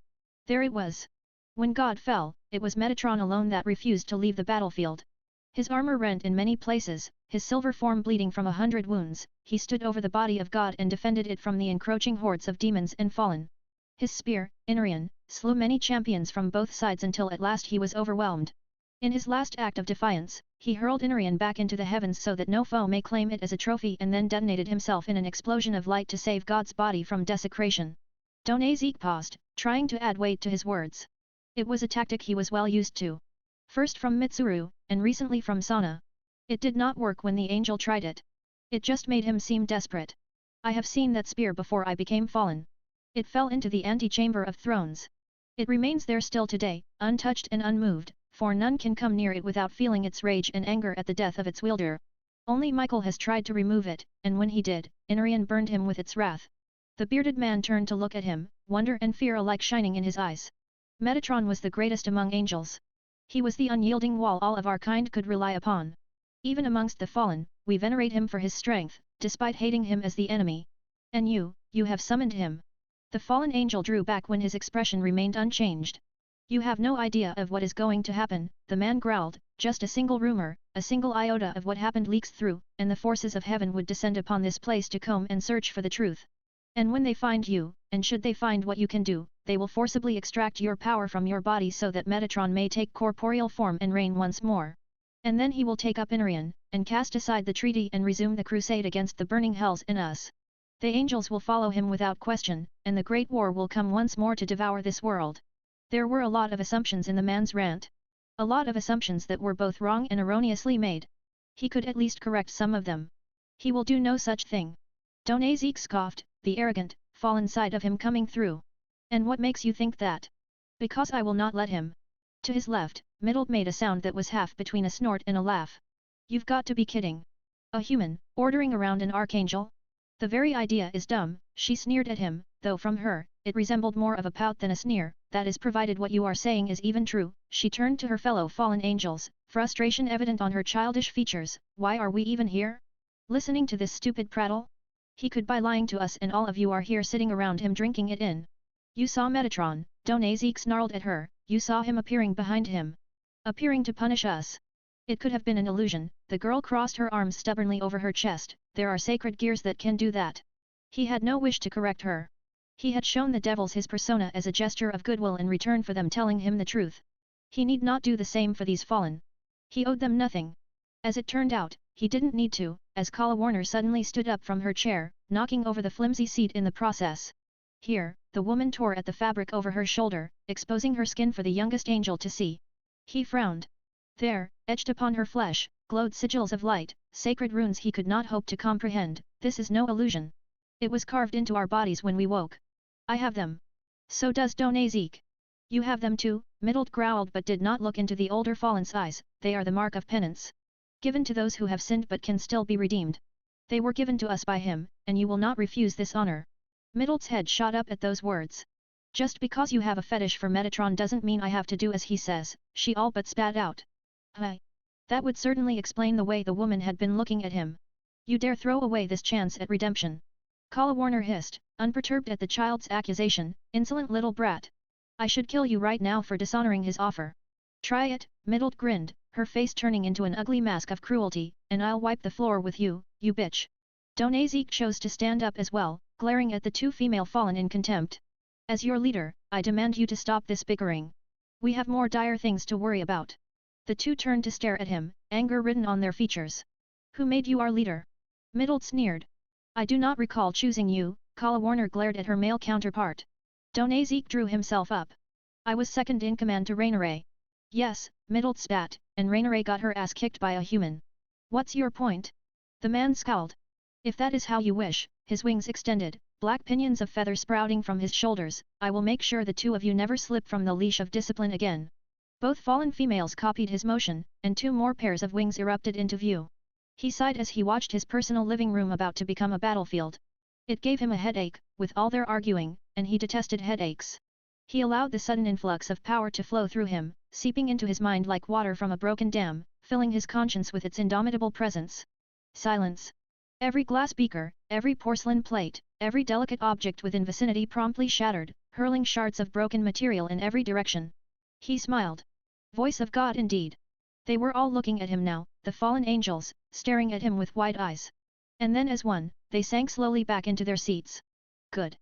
There it was. When God fell, it was Metatron alone that refused to leave the battlefield. His armor rent in many places, his silver form bleeding from 100 wounds, he stood over the body of God and defended it from the encroaching hordes of demons and fallen. His spear, Inarian, slew many champions from both sides until at last he was overwhelmed. In his last act of defiance, he hurled Inarian back into the heavens so that no foe may claim it as a trophy and then detonated himself in an explosion of light to save God's body from desecration. Donazek paused, trying to add weight to his words. It was a tactic he was well used to. First from Mitsuru, and recently from Sana. It did not work when the angel tried it. It just made him seem desperate. I have seen that spear before I became fallen. It fell into the antechamber of thrones. It remains there still today, untouched and unmoved, for none can come near it without feeling its rage and anger at the death of its wielder. Only Michael has tried to remove it, and when he did, Inarian burned him with its wrath. The bearded man turned to look at him, wonder and fear alike shining in his eyes. Metatron was the greatest among angels. He was the unyielding wall all of our kind could rely upon. Even amongst the fallen, we venerate him for his strength, despite hating him as the enemy. And you have summoned him. The fallen angel drew back when his expression remained unchanged. You have no idea of what is going to happen, the man growled, just a single rumor, a single iota of what happened leaks through, and the forces of heaven would descend upon this place to comb and search for the truth. And when they find you, and should they find what you can do, they will forcibly extract your power from your body so that Metatron may take corporeal form and reign once more. And then he will take up Inarian, and cast aside the treaty and resume the crusade against the burning hells and us. The angels will follow him without question, and the Great War will come once more to devour this world. There were a lot of assumptions in the man's rant. A lot of assumptions that were both wrong and erroneously made. He could at least correct some of them. He will do no such thing. Donazek scoffed, the arrogant, fallen side of him coming through. And what makes you think that? Because I will not let him. To his left, Middle made a sound that was half between a snort and a laugh. You've got to be kidding. A human, ordering around an archangel? The very idea is dumb, she sneered at him, though from her, it resembled more of a pout than a sneer, that is provided what you are saying is even true. She turned to her fellow fallen angels, frustration evident on her childish features. Why are we even here? Listening to this stupid prattle? He could by lying to us and all of you are here sitting around him drinking it in. You saw Metatron, Donazek snarled at her, you saw him appearing behind him. Appearing to punish us. It could have been an illusion, the girl crossed her arms stubbornly over her chest, there are sacred gears that can do that. He had no wish to correct her. He had shown the devils his persona as a gesture of goodwill in return for them telling him the truth. He need not do the same for these fallen. He owed them nothing. As it turned out, he didn't need to, as Kala Warner suddenly stood up from her chair, knocking over the flimsy seat in the process. Here, the woman tore at the fabric over her shoulder, exposing her skin for the youngest angel to see. He frowned. There, etched upon her flesh, glowed sigils of light, sacred runes he could not hope to comprehend. This is no illusion. It was carved into our bodies when we woke. I have them. So does Donazek. You have them too, Middled growled but did not look into the older fallen's eyes. They are the mark of penance. Given to those who have sinned but can still be redeemed. They were given to us by him, and you will not refuse this honor. Middled's head shot up at those words. Just because you have a fetish for Metatron doesn't mean I have to do as he says, she all but spat out. That would certainly explain the way the woman had been looking at him. You dare throw away this chance at redemption. Kala Warner hissed, unperturbed at the child's accusation, insolent little brat. I should kill you right now for dishonoring his offer. Try it, Middled grinned, her face turning into an ugly mask of cruelty, and I'll wipe the floor with you, you bitch. Donazek chose to stand up as well, glaring at the two female fallen in contempt. As your leader, I demand you to stop this bickering. We have more dire things to worry about. The two turned to stare at him, anger written on their features. Who made you our leader? Middled sneered. I do not recall choosing you, Kala Warner glared at her male counterpart. Donazek drew himself up. I was second in command to Rainare. Yes, Middled spat, and Rainare got her ass kicked by a human. What's your point? The man scowled. If that is how you wish, his wings extended, black pinions of feather sprouting from his shoulders, I will make sure the two of you never slip from the leash of discipline again. Both fallen females copied his motion, and two more pairs of wings erupted into view. He sighed as he watched his personal living room about to become a battlefield. It gave him a headache, with all their arguing, and he detested headaches. He allowed the sudden influx of power to flow through him, seeping into his mind like water from a broken dam, filling his conscience with its indomitable presence. Silence. Every glass beaker, every porcelain plate, every delicate object within vicinity promptly shattered, hurling shards of broken material in every direction. He smiled. Voice of God indeed. They were all looking at him now, the fallen angels, staring at him with wide eyes. And then as one, they sank slowly back into their seats. Good.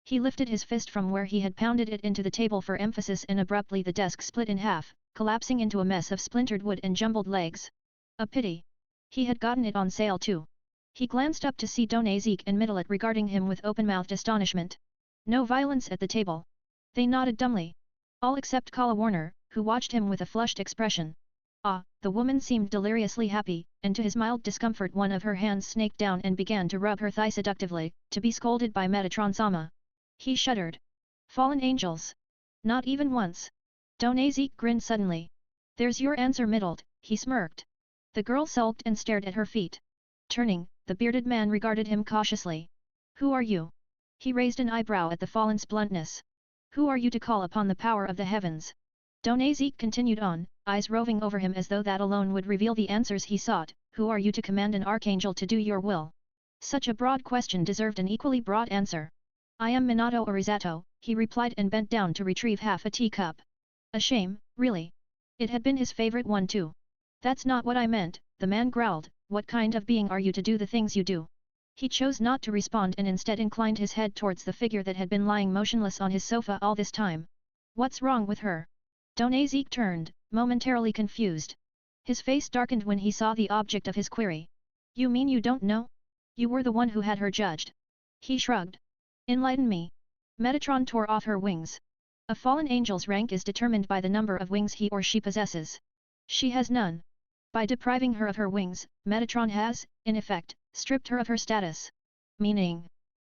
He lifted his fist from where he had pounded it into the table for emphasis and abruptly the desk split in half, collapsing into a mess of splintered wood and jumbled legs. A pity. He had gotten it on sale too. He glanced up to see Dona Zeke and Middlet regarding him with open-mouthed astonishment. No violence at the table. They nodded dumbly. All except Kala Warner, who watched him with a flushed expression. Ah, the woman seemed deliriously happy, and to his mild discomfort one of her hands snaked down and began to rub her thigh seductively, to be scolded by Metatron-sama. He shuddered. Fallen angels. Not even once. Dona Zeke grinned suddenly. There's your answer, Middlet, he smirked. The girl sulked and stared at her feet. Turning, the bearded man regarded him cautiously. Who are you? He raised an eyebrow at the fallen's bluntness. Who are you to call upon the power of the heavens? Dona Zeke continued on, eyes roving over him as though that alone would reveal the answers he sought. Who are you to command an archangel to do your will? Such a broad question deserved an equally broad answer. I am Minato Arizato, he replied and bent down to retrieve half a teacup. A shame, really. It had been his favorite one too. That's not what I meant, the man growled, what kind of being are you to do the things you do? He chose not to respond and instead inclined his head towards the figure that had been lying motionless on his sofa all this time. What's wrong with her? Dona Zeke turned, momentarily confused. His face darkened when he saw the object of his query. You mean you don't know? You were the one who had her judged. He shrugged. Enlighten me. Metatron tore off her wings. A fallen angel's rank is determined by the number of wings he or she possesses. She has none. By depriving her of her wings, Metatron has, in effect, stripped her of her status. Meaning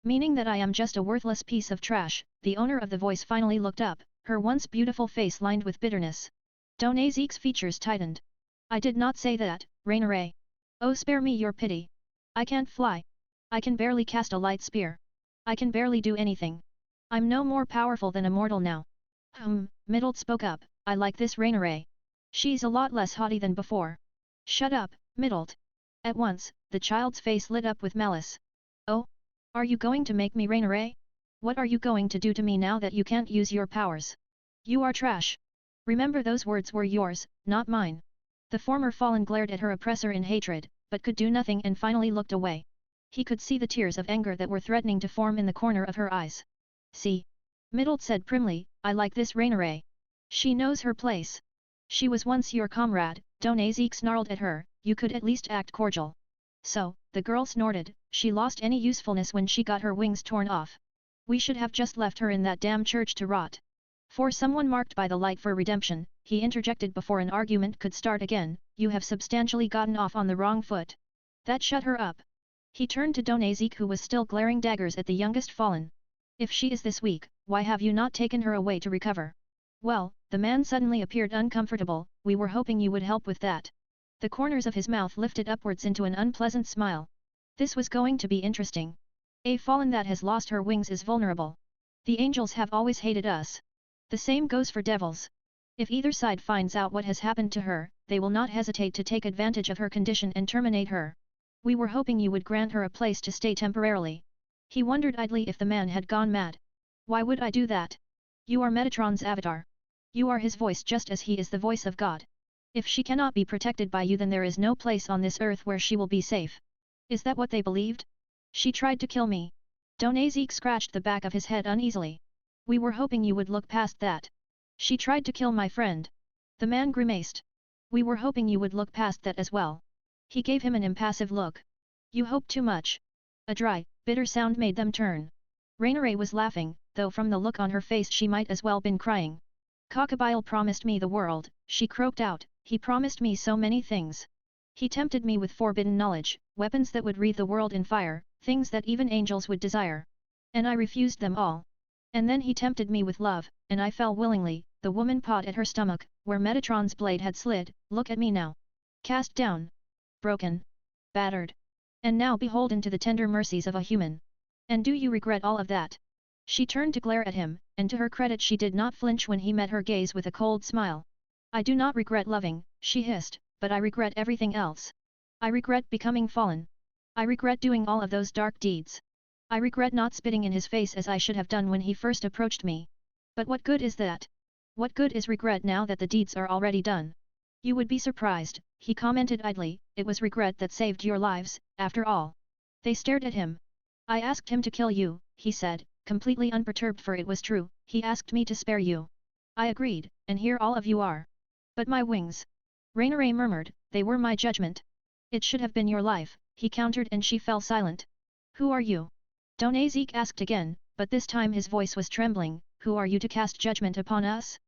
that I am just a worthless piece of trash, the owner of the voice finally looked up, her once beautiful face lined with bitterness. Dona Zeke's features tightened. I did not say that, Rainiere. Oh, spare me your pity. I can't fly. I can barely cast a light spear. I can barely do anything. I'm no more powerful than a mortal now. Middlet spoke up, I like this Rainiere. She's a lot less haughty than before. Shut up, Middlet. At once, the child's face lit up with malice. Oh? Are you going to make me Rainiere? What are you going to do to me now that you can't use your powers? You are trash. Remember those words were yours, not mine. The former fallen glared at her oppressor in hatred, but could do nothing and finally looked away. He could see the tears of anger that were threatening to form in the corner of her eyes. See? Middlet said primly, I like this Rainiere. She knows her place. She was once your comrade, Dona Zeke snarled at her, you could at least act cordial. So, the girl snorted, she lost any usefulness when she got her wings torn off. We should have just left her in that damn church to rot. For someone marked by the light for redemption, he interjected before an argument could start again, you have substantially gotten off on the wrong foot. That shut her up. He turned to Dona Zeke who was still glaring daggers at the youngest fallen. If she is this weak, why have you not taken her away to recover? Well, the man suddenly appeared uncomfortable, we were hoping you would help with that. The corners of his mouth lifted upwards into an unpleasant smile. This was going to be interesting. A fallen that has lost her wings is vulnerable. The angels have always hated us. The same goes for devils. If either side finds out what has happened to her, they will not hesitate to take advantage of her condition and terminate her. We were hoping you would grant her a place to stay temporarily. He wondered idly if the man had gone mad. Why would I do that? You are Metatron's avatar. You are his voice just as he is the voice of God. If she cannot be protected by you then there is no place on this earth where she will be safe. Is that what they believed? She tried to kill me. Dona Zeke scratched the back of his head uneasily. We were hoping you would look past that. She tried to kill my friend. The man grimaced. We were hoping you would look past that as well. He gave him an impassive look. You hope too much. A dry, bitter sound made them turn. Rainiere was laughing, though from the look on her face she might as well been crying. Cockabile promised me the world, she croaked out, he promised me so many things. He tempted me with forbidden knowledge, weapons that would wreathe the world in fire, things that even angels would desire. And I refused them all. And then he tempted me with love, and I fell willingly. The woman pawed at her stomach, where Metatron's blade had slid, look at me now. Cast down. Broken. Battered. And now beholden to the tender mercies of a human. And do you regret all of that? She turned to glare at him, and to her credit she did not flinch when he met her gaze with a cold smile. I do not regret loving, she hissed, but I regret everything else. I regret becoming fallen. I regret doing all of those dark deeds. I regret not spitting in his face as I should have done when he first approached me. But what good is that? What good is regret now that the deeds are already done? You would be surprised, he commented idly, it was regret that saved your lives, after all. They stared at him. I asked him to kill you, he said, completely unperturbed for it was true, he asked me to spare you. I agreed, and here all of you are. But my wings. Rainier murmured, they were my judgment. It should have been your life, he countered and she fell silent. Who are you? Dona Zeke asked again, but this time his voice was trembling, who are you to cast judgment upon us?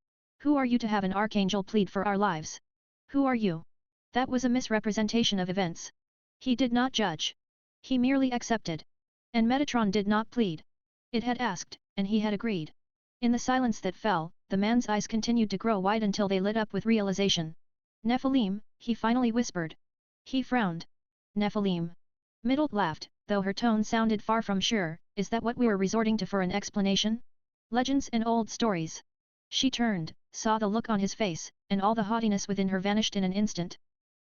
Who are you to have an archangel plead for our lives? Who are you? That was a misrepresentation of events. He did not judge. He merely accepted. And Metatron did not plead. It had asked, and he had agreed. In the silence that fell, the man's eyes continued to grow wide until they lit up with realization. Nephilim, he finally whispered. He frowned. Nephilim. Middle laughed, though her tone sounded far from sure, is that what we were resorting to for an explanation? Legends and old stories. She turned, saw the look on his face, and all the haughtiness within her vanished in an instant.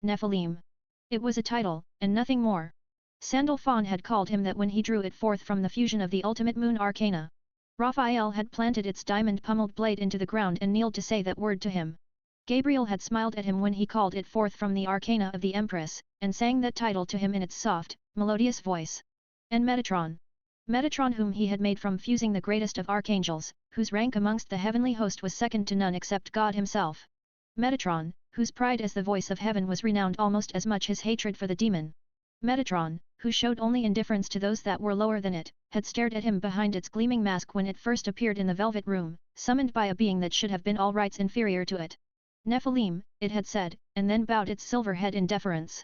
Nephilim. It was a title, and nothing more. Sandalphon had called him that when he drew it forth from the fusion of the ultimate moon arcana. Raphael had planted its diamond-pummeled blade into the ground and kneeled to say that word to him. Gabriel had smiled at him when he called it forth from the arcana of the Empress, and sang that title to him in its soft, melodious voice. And Metatron. Metatron whom he had made from fusing the greatest of archangels, whose rank amongst the heavenly host was second to none except God himself. Metatron, whose pride as the voice of heaven was renowned almost as much his hatred for the demon. Metatron, who showed only indifference to those that were lower than it, had stared at him behind its gleaming mask when it first appeared in the velvet room, summoned by a being that should have been all rights inferior to it. Nephilim, it had said, and then bowed its silver head in deference.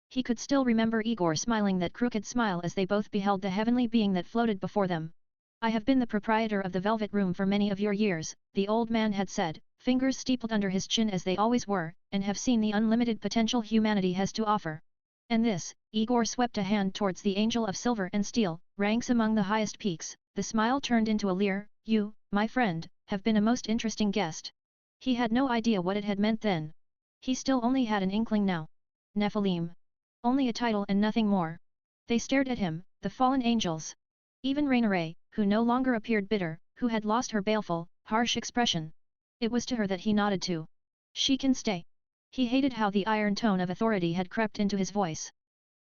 He could still remember Igor smiling that crooked smile as they both beheld the heavenly being that floated before them. I have been the proprietor of the velvet room for many of your years, the old man had said, fingers steepled under his chin as they always were, and have seen the unlimited potential humanity has to offer. And this, Igor swept a hand towards the angel of silver and steel, ranks among the highest peaks, the smile turned into a leer, you, my friend, have been a most interesting guest. He had no idea what it had meant then. He still only had an inkling now. Nephilim. Only a title and nothing more. They stared at him, the fallen angels. Even Rainier, who no longer appeared bitter, who had lost her baleful, harsh expression. It was to her that he nodded to. She can stay. He hated how the iron tone of authority had crept into his voice.